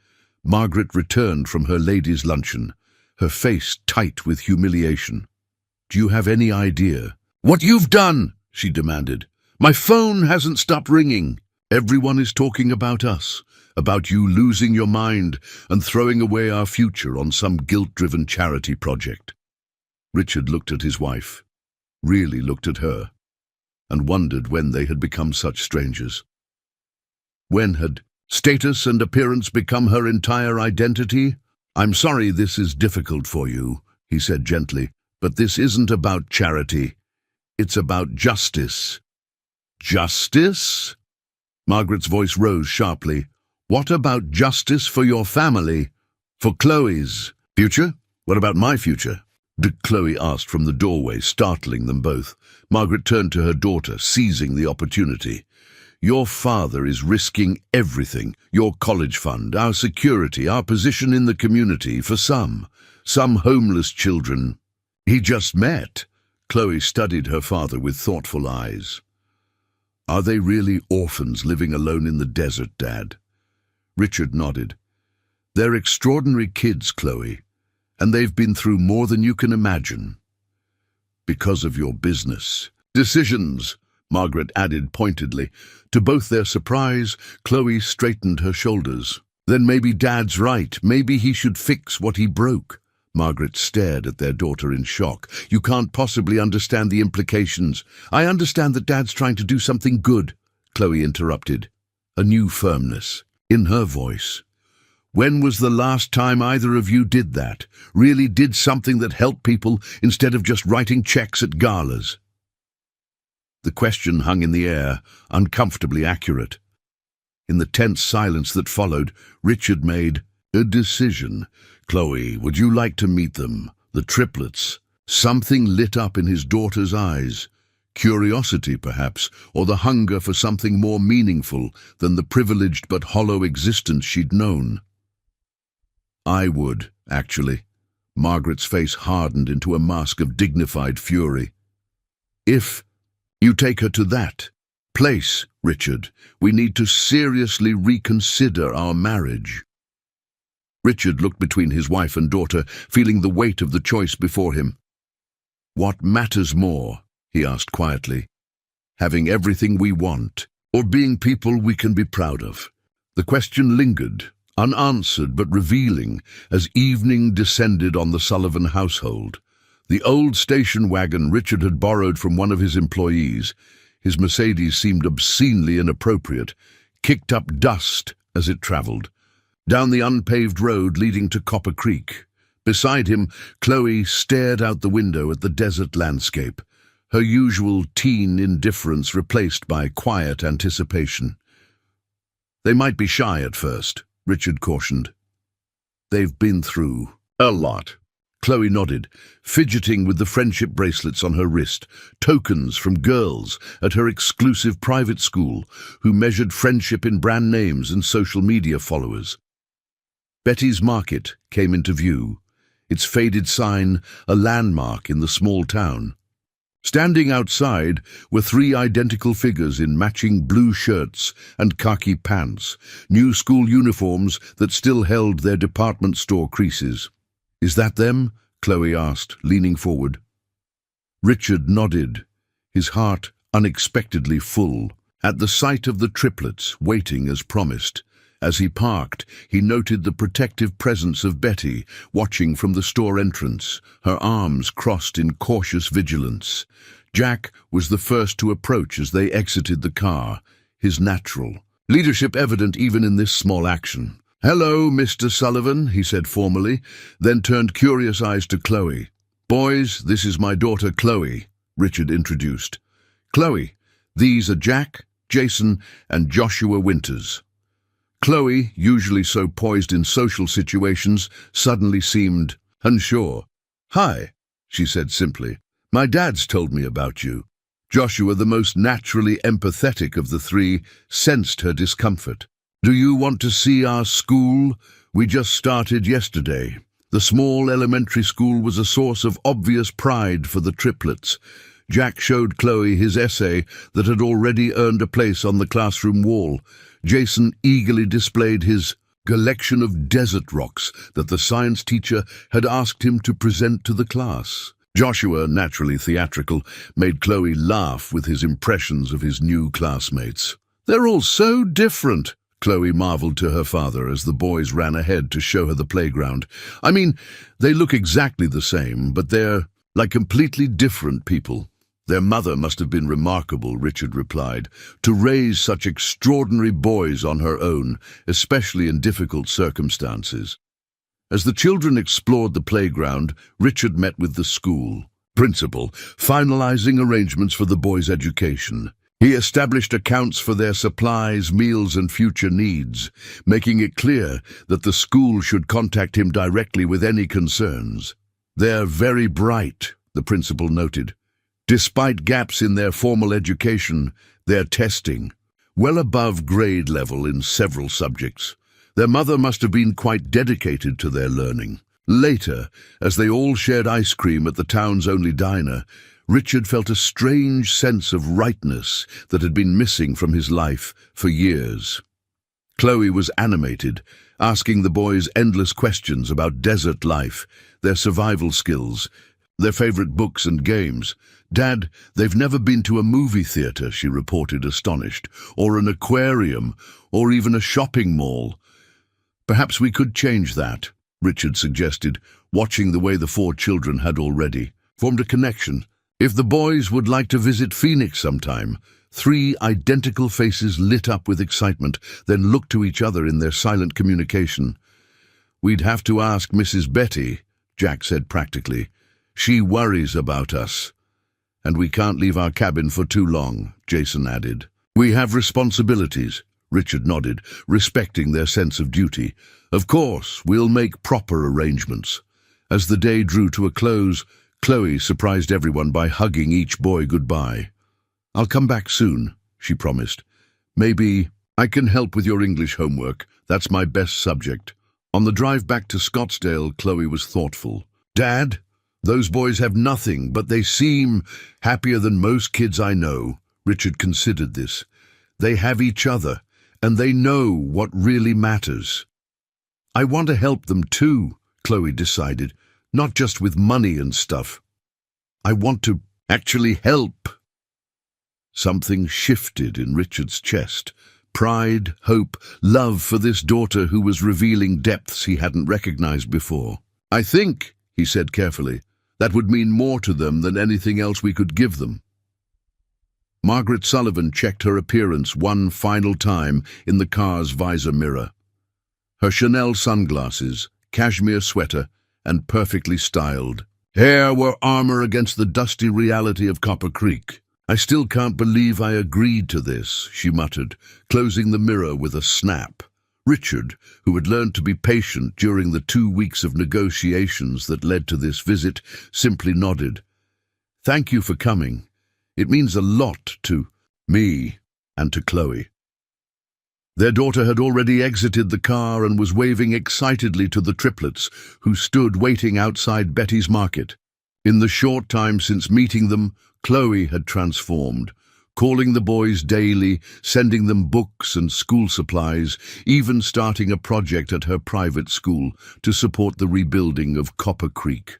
[SPEAKER 1] Margaret returned from her ladies' luncheon, her face tight with humiliation. "Do you have any idea what you've done?" she demanded. "My phone hasn't stopped ringing. Everyone is talking about us, about you losing your mind and throwing away our future on some guilt-driven charity project." Richard looked at his wife, really looked at her, and wondered when they had become such strangers. When had status and appearance become her entire identity? "I'm sorry this is difficult for you," he said gently, "but this isn't about charity. It's about justice." "Justice?" Margaret's voice rose sharply. "What about justice for your family? For Chloe's future? What about my future?" Chloe asked from the doorway, startling them both. Margaret turned to her daughter, seizing the opportunity. "Your father is risking everything, your college fund, our security, our position in the community, for some homeless children he just met." Chloe studied her father with thoughtful eyes. "Are they really orphans living alone in the desert, Dad?" Richard nodded. "They're extraordinary kids, Chloe, and they've been through more than you can imagine. Because of your business decisions," Margaret added pointedly. To both their surprise, Chloe straightened her shoulders. "Then maybe Dad's right. Maybe he should fix what he broke." Margaret stared at their daughter in shock. "You can't possibly understand the implications." "I understand that Dad's trying to do something good," Chloe interrupted, a new firmness in her voice. "When was the last time either of you did that? Really did something that helped people instead of just writing checks at galas?" The question hung in the air, uncomfortably accurate. In the tense silence that followed, Richard made a decision. "Chloe, would you like to meet them, the triplets?" Something lit up in his daughter's eyes. Curiosity, perhaps, or the hunger for something more meaningful than the privileged but hollow existence she'd known. "I would, actually." Margaret's face hardened into a mask of dignified fury. "If you take her to that place, Richard, we need to seriously reconsider our marriage." Richard looked between his wife and daughter, feeling the weight of the choice before him. "What matters more?" he asked quietly. "Having everything we want, or being people we can be proud of?" The question lingered, unanswered but revealing, as evening descended on the Sullivan household. The old station wagon Richard had borrowed from one of his employees, his Mercedes seemed obscenely inappropriate, kicked up dust as it travelled. Down the unpaved road leading to Copper Creek, beside him, Chloe stared out the window at the desert landscape, her usual teen indifference replaced by quiet anticipation. "They might be shy at first," Richard cautioned. "They've been through a lot." Chloe nodded, fidgeting with the friendship bracelets on her wrist, tokens from girls at her exclusive private school who measured friendship in brand names and social media followers. Betty's Market came into view, its faded sign a landmark in the small town. Standing outside were three identical figures in matching blue shirts and khaki pants, new school uniforms that still held their department store creases. "Is that them?" Chloe asked, leaning forward. Richard nodded, his heart unexpectedly full, at the sight of the triplets waiting as promised. As he parked, he noted the protective presence of Betty, watching from the store entrance, her arms crossed in cautious vigilance. Jack was the first to approach as they exited the car, his natural leadership evident even in this small action. "Hello, Mr. Sullivan," he said formally, then turned curious eyes to Chloe. "Boys, this is my daughter Chloe," Richard introduced. "Chloe, these are Jack, Jason, and Joshua Winters." Chloe, usually so poised in social situations, suddenly seemed unsure. "Hi," she said simply. "My dad's told me about you." Joshua, the most naturally empathetic of the three, sensed her discomfort. "Do you want to see our school? We just started yesterday." The small elementary school was a source of obvious pride for the triplets. Jack showed Chloe his essay that had already earned a place on the classroom wall. Jason eagerly displayed his collection of desert rocks that the science teacher had asked him to present to the class. Joshua, naturally theatrical, made Chloe laugh with his impressions of his new classmates. "They're all so different," Chloe marveled to her father as the boys ran ahead to show her the playground. "I mean, they look exactly the same, but they're Like completely different people. Their mother must have been remarkable, Richard replied, to raise such extraordinary boys on her own, especially in difficult circumstances. As the children explored the playground, Richard met with the school principal, finalizing arrangements for the boys' education. He established accounts for their supplies, meals, and future needs, making it clear that the school should contact him directly with any concerns. "They're very bright," the principal noted. "Despite gaps in their formal education, they're testing well above grade level in several subjects. Their mother must have been quite dedicated to their learning." Later, as they all shared ice cream at the town's only diner, Richard felt a strange sense of rightness that had been missing from his life for years. Chloe was animated, asking the boys endless questions about desert life, their survival skills, their favorite books and games. "Dad, they've never been to a movie theater," she reported, astonished, "or an aquarium, or even a shopping mall." "Perhaps we could change that," Richard suggested, watching the way the four children had already formed a connection. "If the boys would like to visit Phoenix sometime." Three identical faces lit up with excitement, then looked to each other in their silent communication. "We'd have to ask Mrs. Betty," Jack said practically. "She worries about us." "And we can't leave our cabin for too long," Jason added. "We have responsibilities," Richard nodded, respecting their sense of duty. "Of course, we'll make proper arrangements." As the day drew to a close, Chloe surprised everyone by hugging each boy goodbye. "I'll come back soon," she promised. "Maybe I can help with your English homework. That's my best subject." On the drive back to Scottsdale, Chloe was thoughtful. "Dad, those boys have nothing, but they seem happier than most kids I know." Richard considered this. "They have each other, and they know what really matters." "I want to help them too," Chloe decided, "not just with money and stuff. I want to actually help." Something shifted in Richard's chest. Pride, hope, love for this daughter who was revealing depths he hadn't recognized before. "I think," he said carefully, "that would mean more to them than anything else we could give them." Margaret Sullivan checked her appearance one final time in the car's visor mirror. Her Chanel sunglasses, cashmere sweater, and perfectly styled hair were armor against the dusty reality of Copper Creek. "I still can't believe I agreed to this," she muttered, closing the mirror with a snap. Richard, who had learned to be patient during the 2 weeks of negotiations that led to this visit, simply nodded. "Thank you for coming. It means a lot to me and to Chloe." Their daughter had already exited the car and was waving excitedly to the triplets, who stood waiting outside Betty's market. In the short time since meeting them, Chloe had transformed, calling the boys daily, sending them books and school supplies, even starting a project at her private school to support the rebuilding of Copper Creek.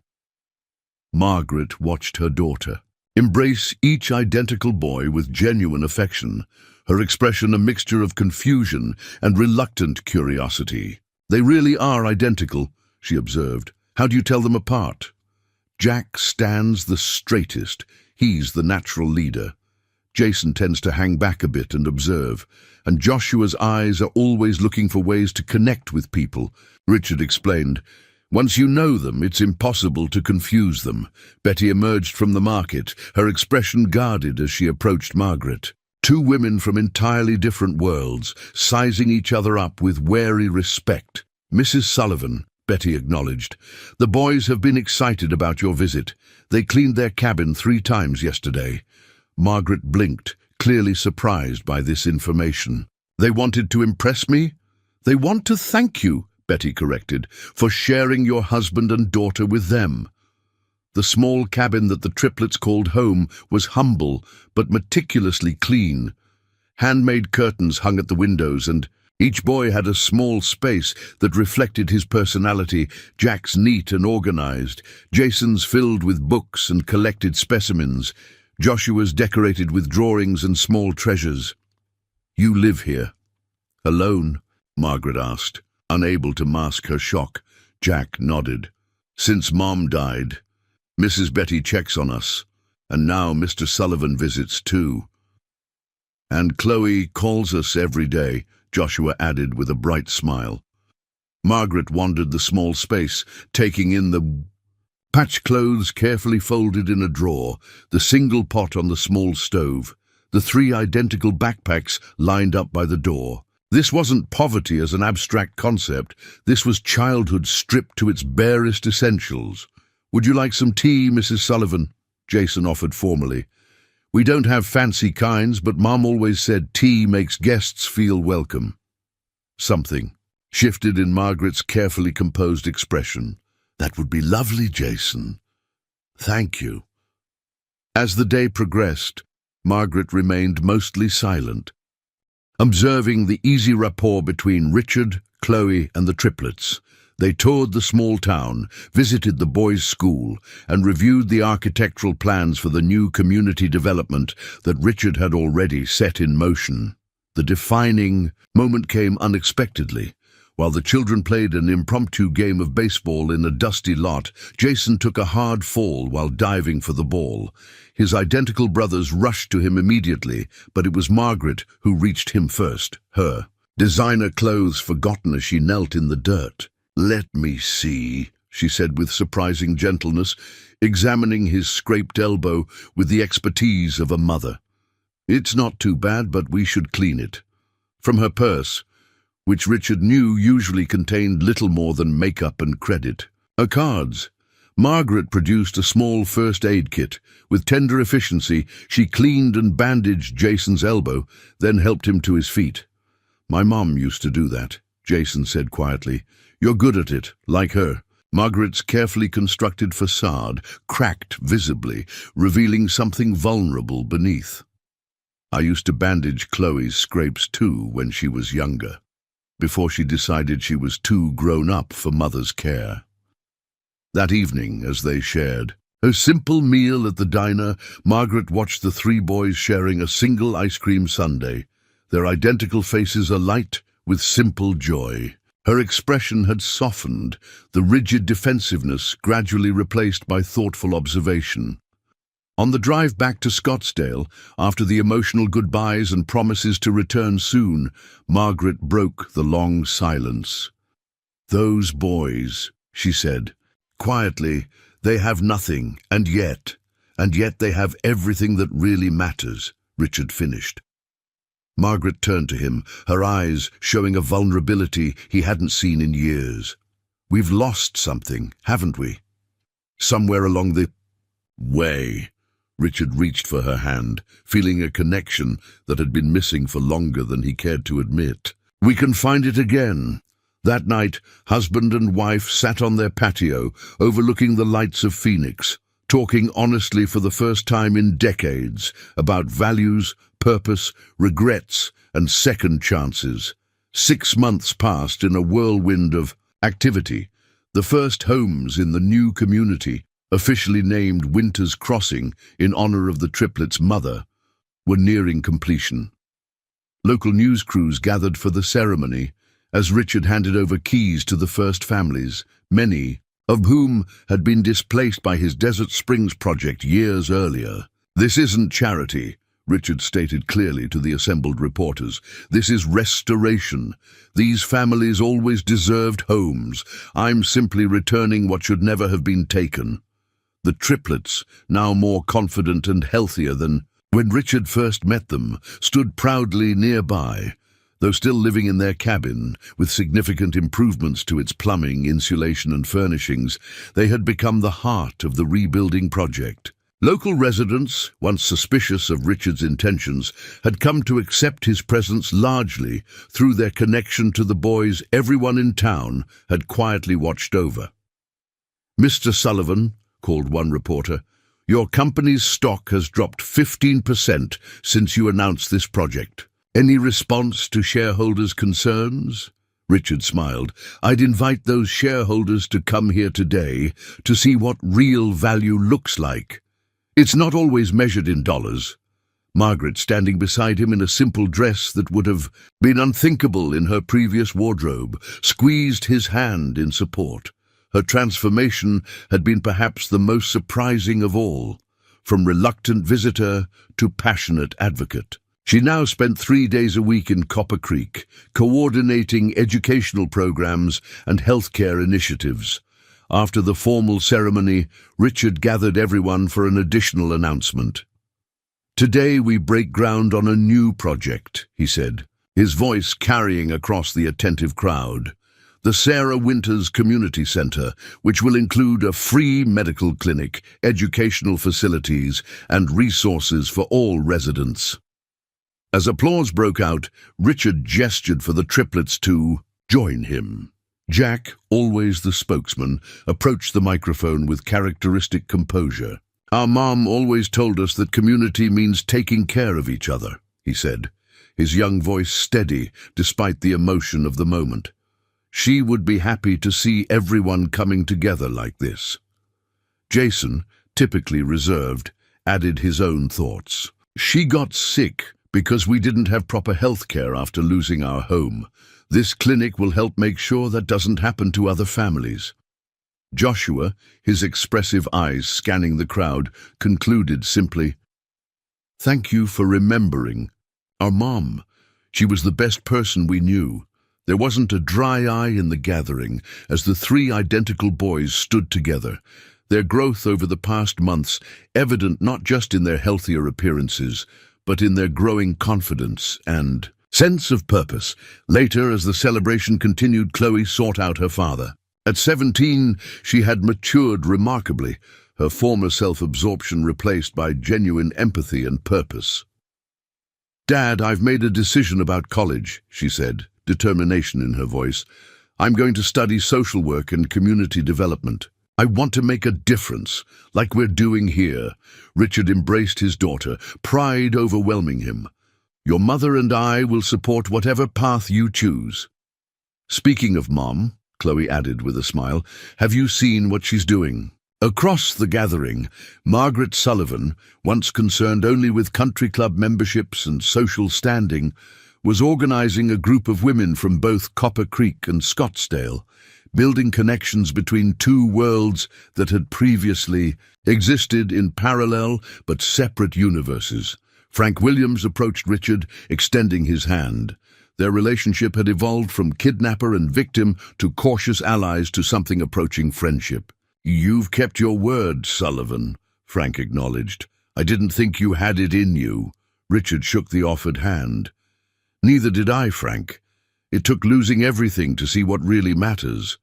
[SPEAKER 1] Margaret watched her daughter embrace each identical boy with genuine affection, her expression a mixture of confusion and reluctant curiosity. "They really are identical," she observed. "How do you tell them apart?" "Jack stands the straightest. He's the natural leader. Jason tends to hang back a bit and observe, and Joshua's eyes are always looking for ways to connect with people," Richard explained. "Once you know them, it's impossible to confuse them." Betty emerged from the market, her expression guarded as she approached Margaret. Two women from entirely different worlds, sizing each other up with wary respect. "Mrs. Sullivan," Betty acknowledged, "the boys have been excited about your visit. They cleaned their cabin 3 times yesterday." Margaret blinked, clearly surprised by this information. "They wanted to impress me?" "They want to thank you," Betty corrected, "for sharing your husband and daughter with them." The small cabin that the triplets called home was humble but meticulously clean. Handmade curtains hung at the windows, and each boy had a small space that reflected his personality. Jack's neat and organized, Jason's filled with books and collected specimens, Joshua's decorated with drawings and small treasures. "You live here alone?" Margaret asked, unable to mask her shock. Jack nodded. "Since Mom died." Mrs. Betty checks on us, and now Mr. Sullivan visits too. And Chloe calls us every day, Joshua added with a bright smile. Margaret wandered the small space, taking in the patched clothes carefully folded in a drawer, the single pot on the small stove, the 3 identical backpacks lined up by the door. This wasn't poverty as an abstract concept. This was childhood stripped to its barest essentials. "Would you like some tea, Mrs. Sullivan?" Jason offered formally. "We don't have fancy kinds, but Mom always said tea makes guests feel welcome." Something shifted in Margaret's carefully composed expression. "That would be lovely, Jason. Thank you." As the day progressed, Margaret remained mostly silent, observing the easy rapport between Richard, Chloe, and the triplets. They toured the small town, visited the boys' school, and reviewed the architectural plans for the new community development that Richard had already set in motion. The defining moment came unexpectedly. While the children played an impromptu game of baseball in a dusty lot, Jason took a hard fall while diving for the ball. His identical brothers rushed to him immediately, but it was Margaret who reached him first, her designer clothes forgotten as she knelt in the dirt. "Let me see," she said with surprising gentleness, examining his scraped elbow with the expertise of a mother. "It's not too bad, but we should clean it." From her purse, which Richard knew usually contained little more than makeup and credit, cards, Margaret produced a small first aid kit. With tender efficiency, she cleaned and bandaged Jason's elbow, then helped him to his feet. "My mom used to do that," Jason said quietly. "You're good at it, like her." Margaret's carefully constructed facade cracked visibly, revealing something vulnerable beneath. "I used to bandage Chloe's scrapes too when she was younger, before she decided she was too grown up for mother's care." That evening, as they shared a simple meal at the diner, Margaret watched the 3 boys sharing a single ice cream sundae, their identical faces alight with simple joy. Her expression had softened, the rigid defensiveness gradually replaced by thoughtful observation. On the drive back to Scottsdale, after the emotional goodbyes and promises to return soon, Margaret broke the long silence. "Those boys," she said, quietly, "they have nothing, and yet they have everything that really matters," Richard finished. Margaret turned to him, her eyes showing a vulnerability he hadn't seen in years. "We've lost something, haven't we? Somewhere along the way." Richard reached for her hand, feeling a connection that had been missing for longer than he cared to admit. "We can find it again." That night, husband and wife sat on their patio, overlooking the lights of Phoenix, talking honestly for the first time in decades about values, purpose, regrets, and second chances. 6 months passed in a whirlwind of activity. The first homes in the new community, officially named Winter's Crossing in honor of the triplets' mother, were nearing completion. Local news crews gathered for the ceremony as Richard handed over keys to the first families, many of whom had been displaced by his Desert Springs project years earlier. "This isn't charity," Richard stated clearly to the assembled reporters. "This is restoration. These families always deserved homes. I'm simply returning what should never have been taken." The triplets, now more confident and healthier than when Richard first met them, stood proudly nearby, though still living in their cabin, with significant improvements to its plumbing, insulation and furnishings. They had become the heart of the rebuilding project. Local residents, once suspicious of Richard's intentions, had come to accept his presence largely through their connection to the boys everyone in town had quietly watched over. "Mr. Sullivan," called one reporter, "your company's stock has dropped 15% since you announced this project. Any response to shareholders' concerns?" Richard smiled. "I'd invite those shareholders to come here today to see what real value looks like. It's not always measured in dollars." Margaret, standing beside him in a simple dress that would have been unthinkable in her previous wardrobe, squeezed his hand in support. Her transformation had been perhaps the most surprising of all, from reluctant visitor to passionate advocate. She now spent 3 days a week in Copper Creek, coordinating educational programs and healthcare initiatives. After the formal ceremony, Richard gathered everyone for an additional announcement. "Today we break ground on a new project," he said, his voice carrying across the attentive crowd. "The Sarah Winters Community Center, which will include a free medical clinic, educational facilities, and resources for all residents." As applause broke out, Richard gestured for the triplets to join him. Jack, always the spokesman, approached the microphone with characteristic composure. "Our mom always told us that community means taking care of each other," he said, his young voice steady despite the emotion of the moment. "She would be happy to see everyone coming together like this." Jason, typically reserved, added his own thoughts. "She got sick because we didn't have proper health care after losing our home. This clinic will help make sure that doesn't happen to other families." Joshua, his expressive eyes scanning the crowd, concluded simply, "Thank you for remembering. Our mom, she was the best person we knew." There wasn't a dry eye in the gathering as the 3 identical boys stood together, their growth over the past months evident not just in their healthier appearances, but in their growing confidence and sense of purpose. Later, as the celebration continued, Chloe sought out her father. At 17, she had matured remarkably, her former self-absorption replaced by genuine empathy and purpose. "Dad, I've made a decision about college," she said, determination in her voice. "I'm going to study social work and community development. I want to make a difference, like we're doing here." Richard embraced his daughter, pride overwhelming him. "Your mother and I will support whatever path you choose." "Speaking of Mom," Chloe added with a smile, "have you seen what she's doing?" Across the gathering, Margaret Sullivan, once concerned only with country club memberships and social standing, was organizing a group of women from both Copper Creek and Scottsdale, building connections between 2 worlds that had previously existed in parallel but separate universes. Frank Williams approached Richard, extending his hand. Their relationship had evolved from kidnapper and victim to cautious allies to something approaching friendship. "You've kept your word, Sullivan," Frank acknowledged. "I didn't think you had it in you." Richard shook the offered hand. "Neither did I, Frank. It took losing everything to see what really matters."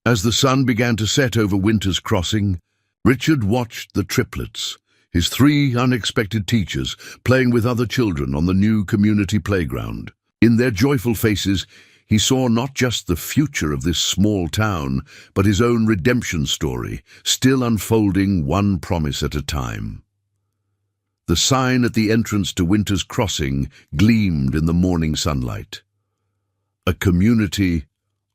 [SPEAKER 1] As the sun began to set over Winter's Crossing, Richard watched the triplets, his 3 unexpected teachers, playing with other children on the new community playground. In their joyful faces, he saw not just the future of this small town, but his own redemption story, still unfolding one promise at a time. The sign at the entrance to Winter's Crossing gleamed in the morning sunlight. A community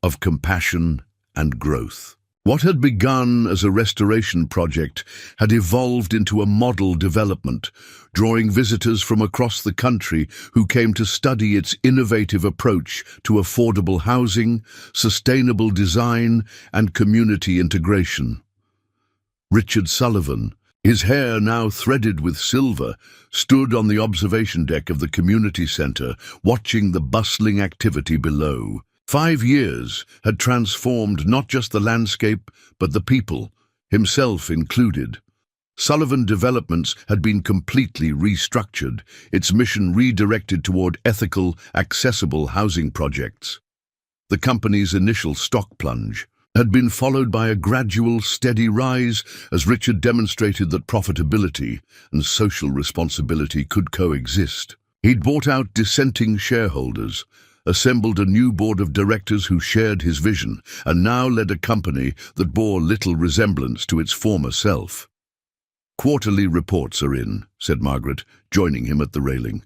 [SPEAKER 1] of compassion and growth. What had begun as a restoration project had evolved into a model development, drawing visitors from across the country who came to study its innovative approach to affordable housing, sustainable design, and community integration. Richard Sullivan, his hair now threaded with silver, stood on the observation deck of the community center, watching the bustling activity below. 5 years had transformed not just the landscape, but the people, himself included. Sullivan Developments had been completely restructured, its mission redirected toward ethical, accessible housing projects. The company's initial stock plunge had been followed by a gradual, steady rise as Richard demonstrated that profitability and social responsibility could coexist. He'd bought out dissenting shareholders, assembled a new board of directors who shared his vision, and now led a company that bore little resemblance to its former self. "Quarterly reports are in," said Margaret, joining him at the railing.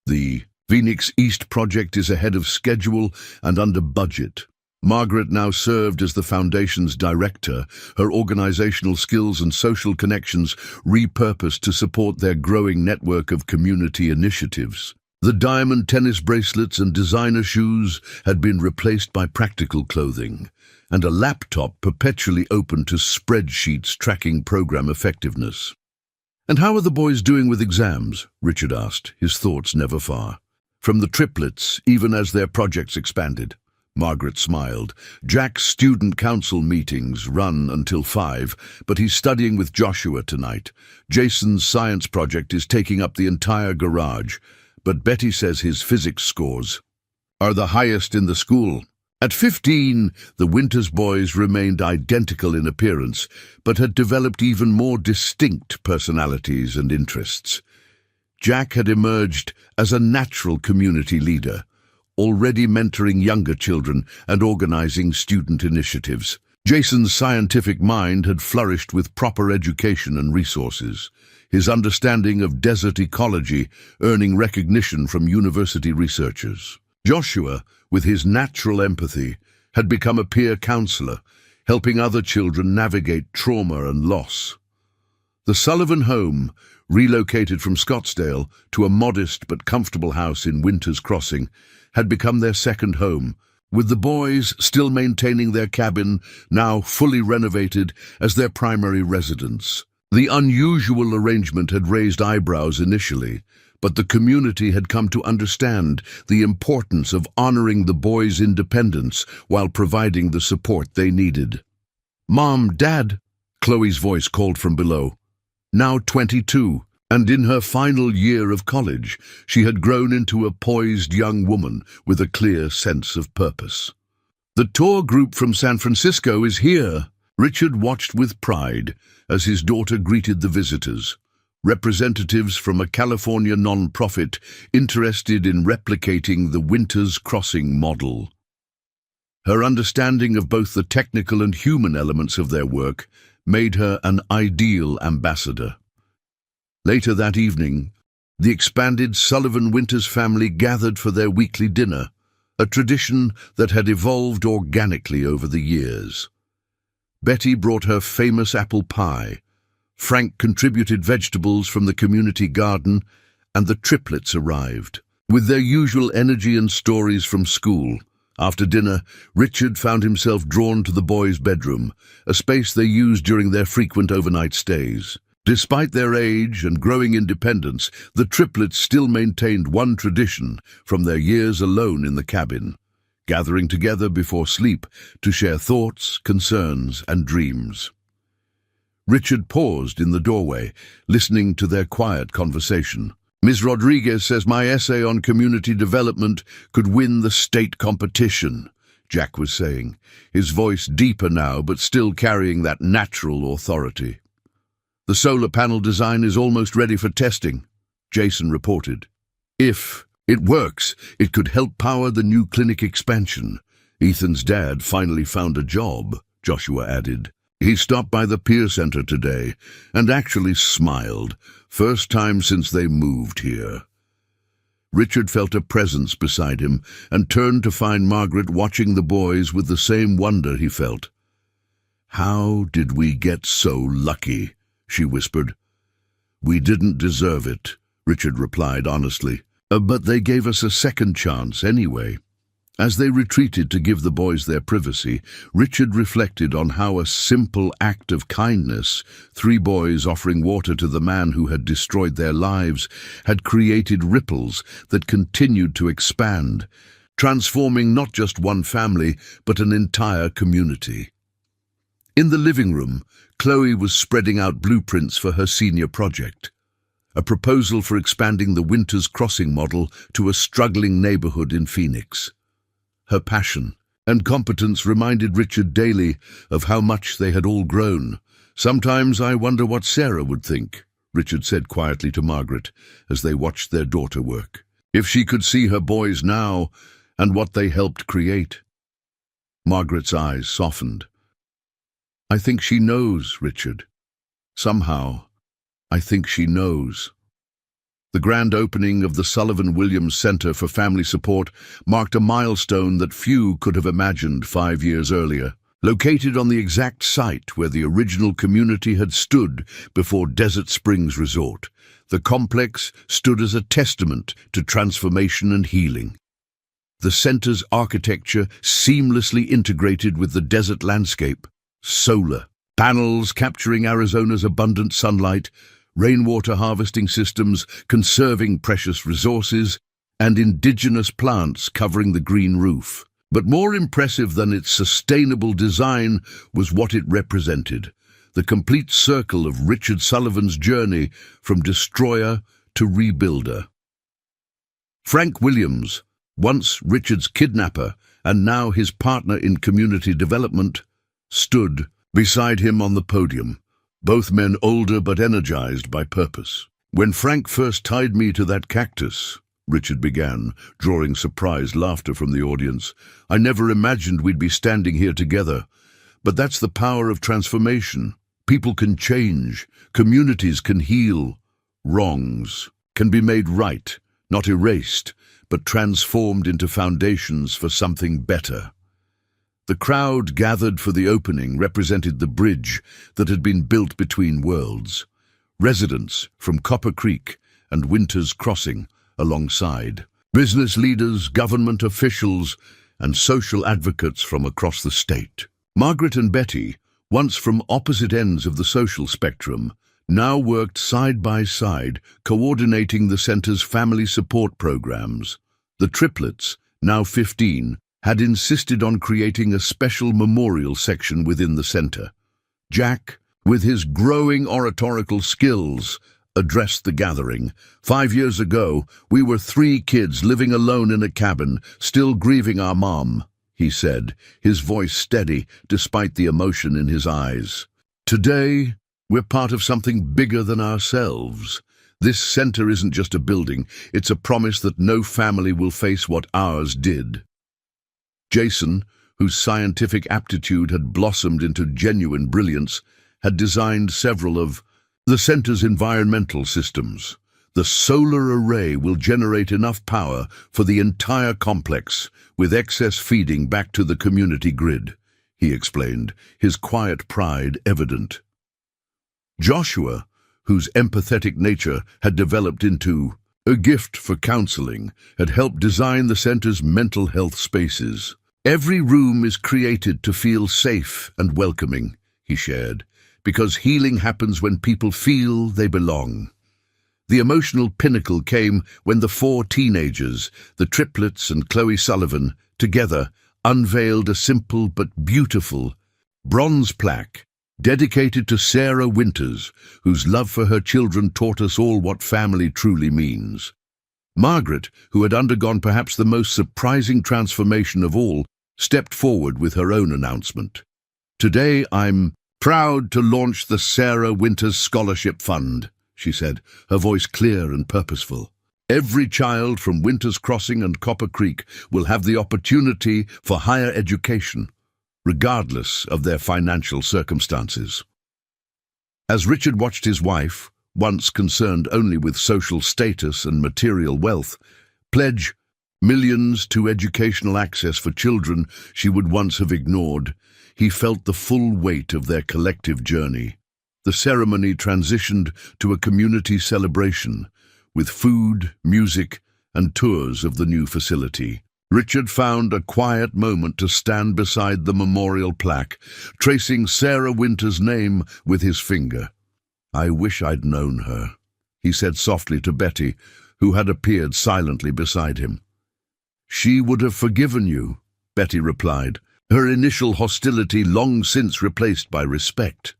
[SPEAKER 1] "The Phoenix East project is ahead of schedule and under budget." Margaret now served as the foundation's director, her organizational skills and social connections repurposed to support their growing network of community initiatives. The diamond tennis bracelets and designer shoes had been replaced by practical clothing, and a laptop perpetually open to spreadsheets tracking program effectiveness. "And how are the boys doing with exams?" Richard asked, his thoughts never far. "From the triplets, even as their projects expanded." Margaret smiled. "Jack's student council meetings run until 5, but he's studying with Joshua tonight. Jason's science project is taking up the entire garage, but Betty says his physics scores are the highest in the school." At 15, the Winters boys remained identical in appearance, but had developed even more distinct personalities and interests. Jack had emerged as a natural community leader, already mentoring younger children and organizing student initiatives. Jason's scientific mind had flourished with proper education and resources, his understanding of desert ecology earning recognition from university researchers. Joshua, with his natural empathy, had become a peer counselor, helping other children navigate trauma and loss. The Sullivan home, relocated from Scottsdale to a modest but comfortable house in Winters Crossing, had become their second home, with the boys still maintaining their cabin, now fully renovated, as their primary residence. The unusual arrangement had raised eyebrows initially, but the community had come to understand the importance of honoring the boys' independence while providing the support they needed. "Mom, Dad," Chloe's voice called from below. Now 22, and in her final year of college, she had grown into a poised young woman with a clear sense of purpose. "The tour group from San Francisco is here." Richard watched with pride as his daughter greeted the visitors. Representatives from a California non-profit interested in replicating the Winters Crossing model. Her understanding of both the technical and human elements of their work made her an ideal ambassador. Later that evening, the expanded Sullivan Winters family gathered for their weekly dinner, a tradition that had evolved organically over the years. Betty brought her famous apple pie, Frank contributed vegetables from the community garden, and the triplets arrived. With their usual energy and stories from school, after dinner, Richard found himself drawn to the boys' bedroom, a space they used during their frequent overnight stays. Despite their age and growing independence, the triplets still maintained one tradition from their years alone in the cabin, gathering together before sleep to share thoughts, concerns, and dreams. Richard paused in the doorway, listening to their quiet conversation. "Ms. Rodriguez says my essay on community development could win the state competition," Jack was saying, his voice deeper now but still carrying that natural authority. "The solar panel design is almost ready for testing," Jason reported. "If it works, it could help power the new clinic expansion. Ethan's dad finally found a job," Joshua added. "He stopped by the Peer Center today and actually smiled, first time since they moved here." Richard felt a presence beside him and turned to find Margaret watching the boys with the same wonder he felt. "How did we get so lucky?" she whispered. "We didn't deserve it," Richard replied honestly. But they gave us a second chance anyway." As they retreated to give the boys their privacy, Richard reflected on how a simple act of kindness, 3 boys offering water to the man who had destroyed their lives, had created ripples that continued to expand, transforming not just one family, but an entire community. In the living room, Chloe was spreading out blueprints for her senior project, a proposal for expanding the Winters Crossing model to a struggling neighborhood in Phoenix. Her passion and competence reminded Richard daily of how much they had all grown. "Sometimes I wonder what Sarah would think," Richard said quietly to Margaret as they watched their daughter work. "If she could see her boys now and what they helped create." Margaret's eyes softened. "I think she knows, Richard. Somehow, I think she knows." The grand opening of the Sullivan Williams Center for Family Support marked a milestone that few could have imagined 5 years earlier. Located on the exact site where the original community had stood before Desert Springs Resort, the complex stood as a testament to transformation and healing. the center's architecture seamlessly integrated with the desert landscape. Solar panels capturing Arizona's abundant sunlight, rainwater harvesting systems conserving precious resources, and indigenous plants covering the green roof. But more impressive than its sustainable design was what it represented, the complete circle of Richard Sullivan's journey from destroyer to rebuilder. Frank Williams, once Richard's kidnapper and now his partner in community development, stood beside him on the podium, both men older but energized by purpose. "When Frank first tied me to that cactus," Richard began, drawing surprised laughter from the audience, "I never imagined we'd be standing here together. But that's the power of transformation. People can change, communities can heal, wrongs can be made right, not erased, but transformed into foundations for something better." The crowd gathered for the opening represented the bridge that had been built between worlds. Residents from Copper Creek and Winter's Crossing alongside, business leaders, government officials, and social advocates from across the state. Margaret and Betty, once from opposite ends of the social spectrum, now worked side by side, coordinating the center's family support programs. The Triplets, now 15, had insisted on creating a special memorial section within the center. Jack, with his growing oratorical skills, addressed the gathering. "5 years ago, we were 3 kids living alone in a cabin, still grieving our mom," he said, his voice steady despite the emotion in his eyes. "Today, we're part of something bigger than ourselves. This center isn't just a building, it's a promise that no family will face what ours did." Jason, whose scientific aptitude had blossomed into genuine brilliance, had designed several of the center's environmental systems. "The solar array will generate enough power for the entire complex, with excess feeding back to the community grid," he explained, his quiet pride evident. Joshua, whose empathetic nature had developed into a gift for counseling, had helped design the center's mental health spaces. "Every room is created to feel safe and welcoming," he shared, "because healing happens when people feel they belong." The emotional pinnacle came when the 4 teenagers, the Triplets and Chloe Sullivan, together unveiled a simple but beautiful bronze plaque dedicated to Sarah Winters, whose love for her children taught us all what family truly means. Margaret, who had undergone perhaps the most surprising transformation of all, stepped forward with her own announcement. "Today I'm proud to launch the Sarah Winters Scholarship Fund," she said, her voice clear and purposeful. "Every child from Winter's Crossing and Copper Creek will have the opportunity for higher education, regardless of their financial circumstances." As Richard watched his wife, once concerned only with social status and material wealth, pledge millions to educational access for children she would once have ignored, he felt the full weight of their collective journey. The ceremony transitioned to a community celebration, with food, music, and tours of the new facility. Richard found a quiet moment to stand beside the memorial plaque, tracing Sarah Winters' name with his finger. "I wish I'd known her," he said softly to Betty, who had appeared silently beside him. "She would have forgiven you," Betty replied, her initial hostility long since replaced by respect.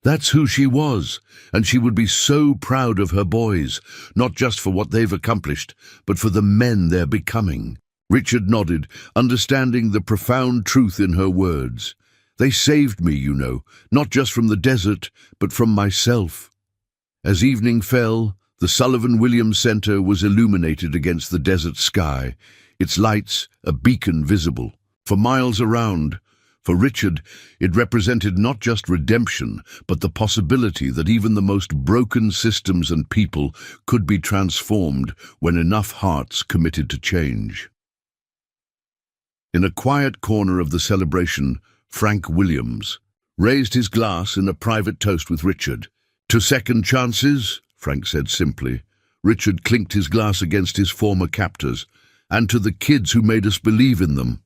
[SPEAKER 1] "That's who she was, and she would be so proud of her boys, not just for what they've accomplished, but for the men they're becoming." Richard nodded, understanding the profound truth in her words. "They saved me, you know, not just from the desert, but from myself." As evening fell, the Sullivan-Williams Center was illuminated against the desert sky, its lights a beacon visible for miles around. For Richard, it represented not just redemption, but the possibility that even the most broken systems and people could be transformed when enough hearts committed to change. In a quiet corner of the celebration, Frank Williams raised his glass in a private toast with Richard. "To second chances," Frank said simply. Richard clinked his glass against his former captor's, and to the kids who made us believe in them.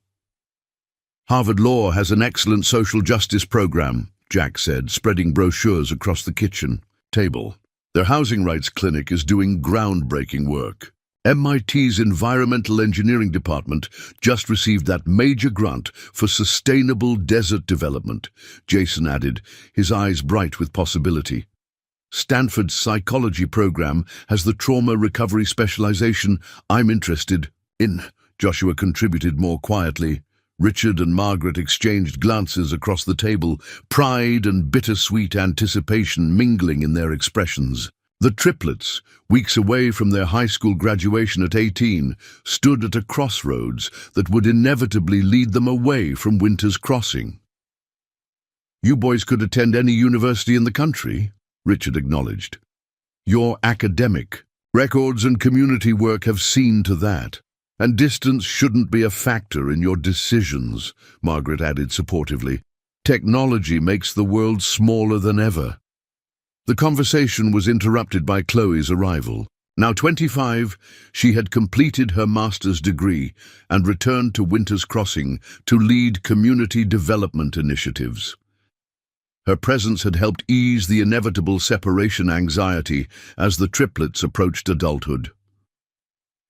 [SPEAKER 1] Harvard Law has an excellent social justice program, Jack said, spreading brochures across the kitchen table. Their housing rights clinic is doing groundbreaking work. MIT's Environmental Engineering Department just received that major grant for sustainable desert development, Jason added, his eyes bright with possibility. Stanford's psychology program has the trauma recovery specialization I'm interested in, Joshua contributed more quietly. Richard and Margaret exchanged glances across the table, pride and bittersweet anticipation mingling in their expressions. The triplets, weeks away from their high school graduation at 18, stood at a crossroads that would inevitably lead them away from Winter's Crossing. "You boys could attend any university in the country," Richard acknowledged. "Your academic records and community work have seen to that. And distance shouldn't be a factor in your decisions," Margaret added supportively. "Technology makes the world smaller than ever." The conversation was interrupted by Chloe's arrival. Now 25, she had completed her master's degree and returned to Winter's Crossing to lead community development initiatives. Her presence had helped ease the inevitable separation anxiety as the triplets approached adulthood.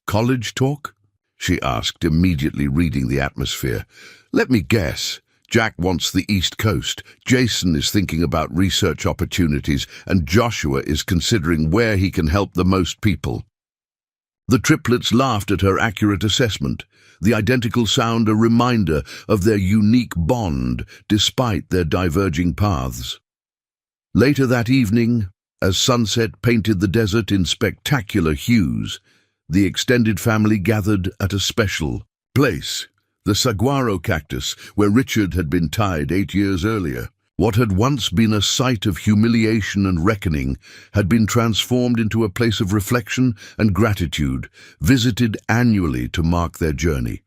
[SPEAKER 1] "College talk?" she asked, immediately reading the atmosphere. "Let me guess. Jack wants the East Coast, Jason is thinking about research opportunities, and Joshua is considering where he can help the most people." The triplets laughed at her accurate assessment, the identical sound a reminder of their unique bond despite their diverging paths. Later that evening, as sunset painted the desert in spectacular hues, the extended family gathered at a special place. The saguaro cactus, where Richard had been tied 8 years earlier. What had once been a site of humiliation and reckoning had been transformed into a place of reflection and gratitude, visited annually to mark their journey.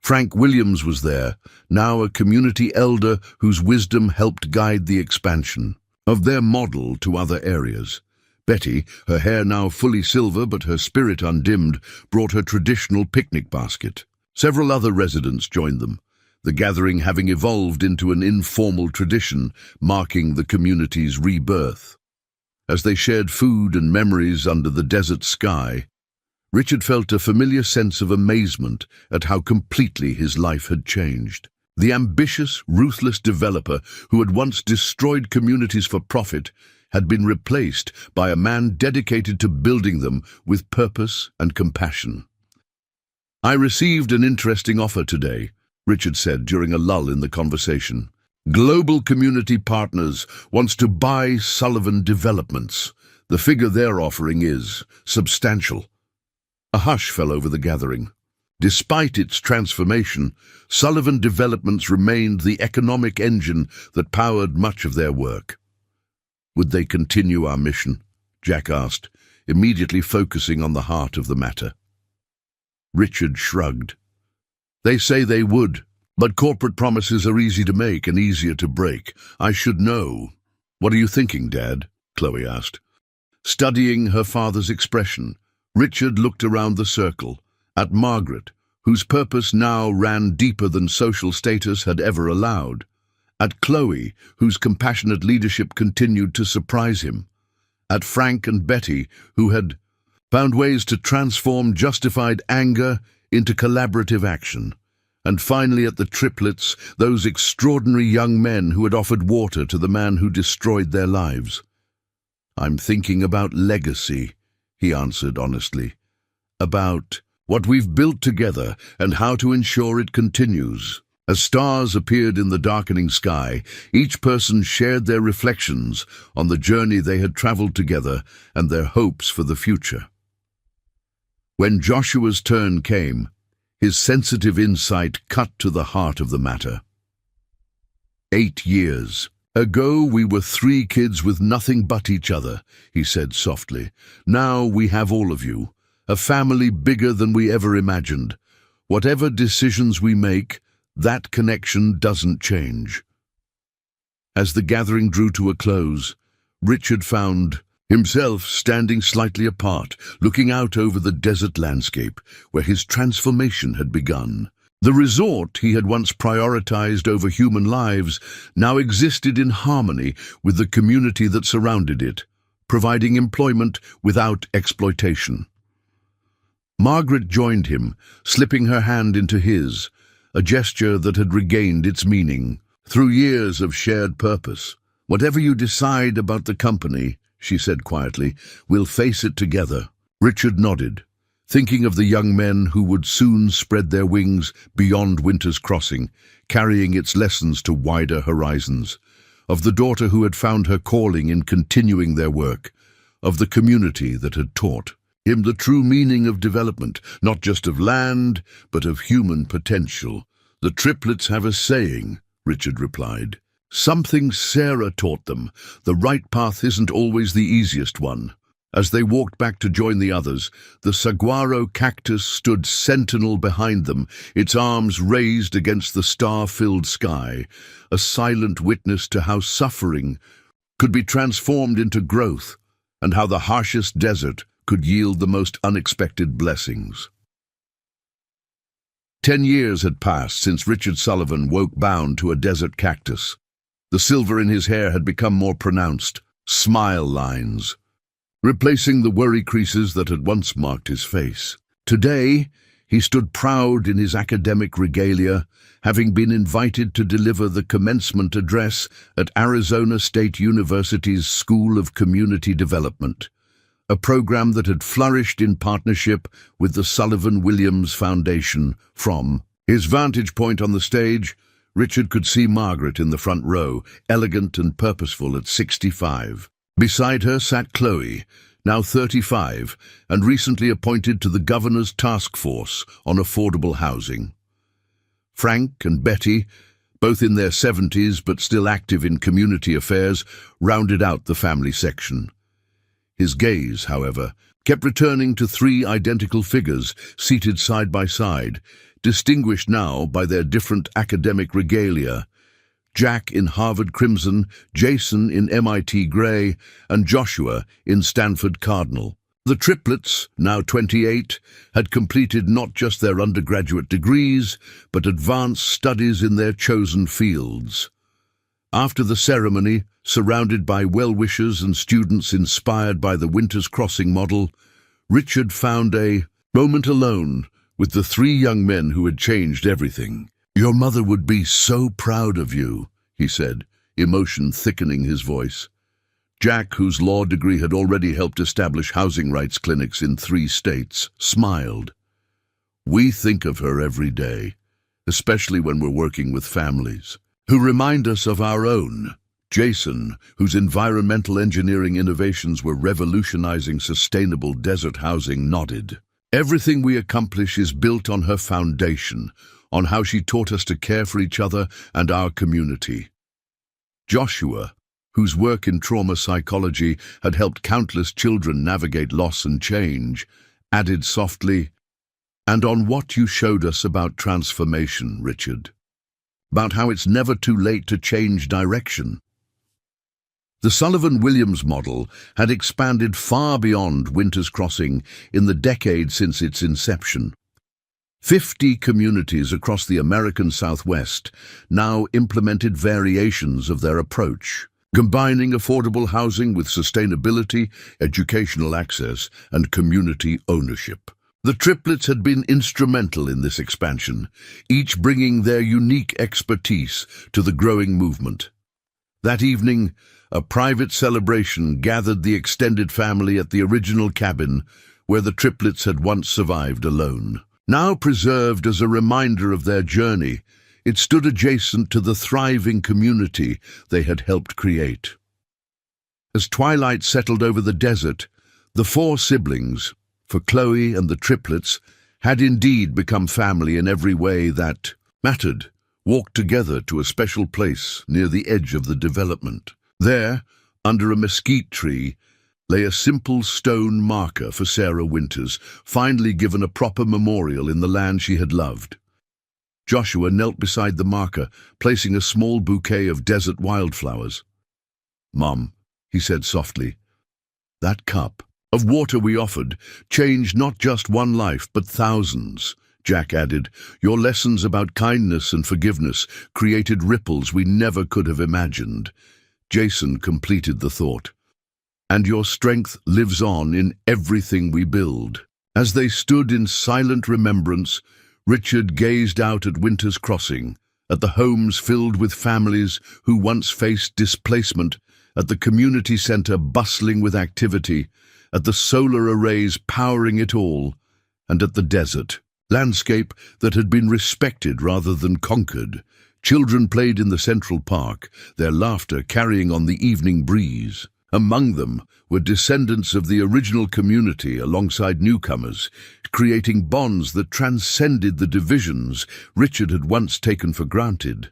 [SPEAKER 1] Frank Williams was there, now a community elder whose wisdom helped guide the expansion of their model to other areas. Betty, her hair now fully silver but her spirit undimmed, brought her traditional picnic basket. Several other residents joined them, the gathering having evolved into an informal tradition marking the community's rebirth. As they shared food and memories under the desert sky, Richard felt a familiar sense of amazement at how completely his life had changed. The ambitious, ruthless developer who had once destroyed communities for profit had been replaced by a man dedicated to building them with purpose and compassion. "I received an interesting offer today," Richard said during a lull in the conversation. "Global Community Partners wants to buy Sullivan Developments. The figure they're offering is substantial." A hush fell over the gathering. Despite its transformation, Sullivan Developments remained the economic engine that powered much of their work. "Would they continue our mission?" Jack asked, immediately focusing on the heart of the matter. Richard shrugged. "They say they would, but corporate promises are easy to make and easier to break. I should know." "What are you thinking, Dad?" Chloe asked. Studying her father's expression, Richard looked around the circle, at Margaret, whose purpose now ran deeper than social status had ever allowed, at Chloe, whose compassionate leadership continued to surprise him, at Frank and Betty, who had found ways to transform justified anger into collaborative action, and finally at the triplets, those extraordinary young men who had offered water to the man who destroyed their lives. "I'm thinking about legacy," he answered honestly, "about what we've built together and how to ensure it continues." As stars appeared in the darkening sky, each person shared their reflections on the journey they had traveled together and their hopes for the future. When Joshua's turn came, his sensitive insight cut to the heart of the matter. 8 years ago, we were 3 kids with nothing but each other, he said softly. Now we have all of you, a family bigger than we ever imagined. Whatever decisions we make, that connection doesn't change. As the gathering drew to a close, Richard found himself standing slightly apart, looking out over the desert landscape where his transformation had begun. The resort he had once prioritized over human lives now existed in harmony with the community that surrounded it, providing employment without exploitation. Margaret joined him, slipping her hand into his, a gesture that had regained its meaning. Through years of shared purpose, whatever you decide about the company, she said quietly, we'll face it together. Richard nodded, thinking of the young men who would soon spread their wings beyond Winter's Crossing, carrying its lessons to wider horizons, of the daughter who had found her calling in continuing their work, of the community that had taught him the true meaning of development, not just of land, but of human potential. The triplets have a saying, Richard replied. Something Sarah taught them. The right path isn't always the easiest one. As they walked back to join the others, the saguaro cactus stood sentinel behind them, its arms raised against the star-filled sky, a silent witness to how suffering could be transformed into growth, and how the harshest desert could yield the most unexpected blessings. 10 years had passed since Richard Sullivan woke bound to a desert cactus. The silver in his hair had become more pronounced, smile lines, replacing the worry creases that had once marked his face. Today, he stood proud in his academic regalia, having been invited to deliver the commencement address at Arizona State University's School of Community Development, a program that had flourished in partnership with the Sullivan-Williams Foundation. From his vantage point on the stage, Richard could see Margaret in the front row, elegant and purposeful at 65. Beside her sat Chloe, now 35, and recently appointed to the governor's task force on affordable housing. Frank and Betty, both in their 70s but still active in community affairs, rounded out the family section. His gaze, however, kept returning to 3 identical figures seated side by side, distinguished now by their different academic regalia: Jack in Harvard Crimson, Jason in MIT Gray, and Joshua in Stanford Cardinal. The triplets, now 28, had completed not just their undergraduate degrees, but advanced studies in their chosen fields. After the ceremony, surrounded by well-wishers and students inspired by the Winter's Crossing model, Richard found a moment alone with the 3 young men who had changed everything. "Your mother would be so proud of you," he said, emotion thickening his voice. Jack, whose law degree had already helped establish housing rights clinics in 3 states, smiled. "We think of her every day, especially when we're working with families who remind us of our own." Jason, whose environmental engineering innovations were revolutionizing sustainable desert housing, nodded. "Everything we accomplish is built on her foundation, on how she taught us to care for each other and our community." Joshua, whose work in trauma psychology had helped countless children navigate loss and change, added softly, "And on what you showed us about transformation, Richard, about how it's never too late to change direction." The Sullivan-Williams model had expanded far beyond Winter's Crossing in the decade since its inception. 50 communities across the American Southwest now implemented variations of their approach, combining affordable housing with sustainability, educational access, and community ownership. The triplets had been instrumental in this expansion, each bringing their unique expertise to the growing movement. That evening, a private celebration gathered the extended family at the original cabin where the triplets had once survived alone. Now preserved as a reminder of their journey, it stood adjacent to the thriving community they had helped create. As twilight settled over the desert, the 4 siblings, for Chloe and the triplets, had indeed become family in every way that mattered, walked together to a special place near the edge of the development. There, under a mesquite tree, lay a simple stone marker for Sarah Winters, finally given a proper memorial in the land she had loved. Joshua knelt beside the marker, placing a small bouquet of desert wildflowers. "Mom," he said softly, That cup of water we offered changed not just one life, but thousands. Jack added, your lessons about kindness and forgiveness created ripples we never could have imagined. Jason completed the thought. And your strength lives on in everything we build. As they stood in silent remembrance, Richard gazed out at Winter's Crossing, at the homes filled with families who once faced displacement, at the community centre bustling with activity, at the solar arrays powering it all, and at the desert landscape that had been respected rather than conquered. Children played in the Central Park, their laughter carrying on the evening breeze. Among them were descendants of the original community alongside newcomers, creating bonds that transcended the divisions Richard had once taken for granted.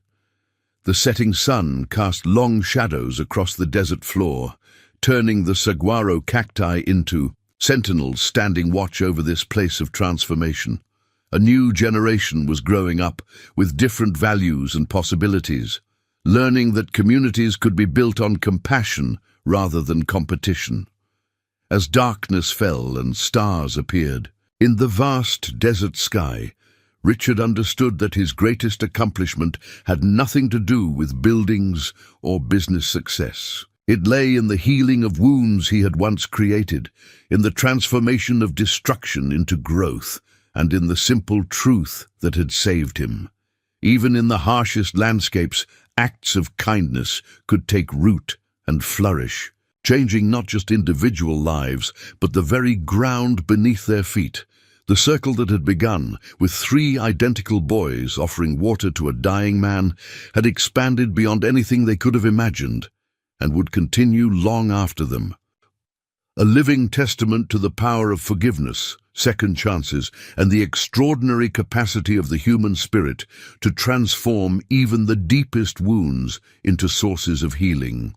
[SPEAKER 1] The setting sun cast long shadows across the desert floor, turning the saguaro cacti into sentinels standing watch over this place of transformation. A new generation was growing up with different values and possibilities, learning that communities could be built on compassion rather than competition. As darkness fell and stars appeared in the vast desert sky, Richard understood that his greatest accomplishment had nothing to do with buildings or business success. It lay in the healing of wounds he had once created, in the transformation of destruction into growth, and in the simple truth that had saved him. Even in the harshest landscapes, acts of kindness could take root and flourish, changing not just individual lives, but the very ground beneath their feet. The circle that had begun with 3 identical boys offering water to a dying man had expanded beyond anything they could have imagined, and would continue long after them. A living testament to the power of forgiveness, second chances, and the extraordinary capacity of the human spirit to transform even the deepest wounds into sources of healing.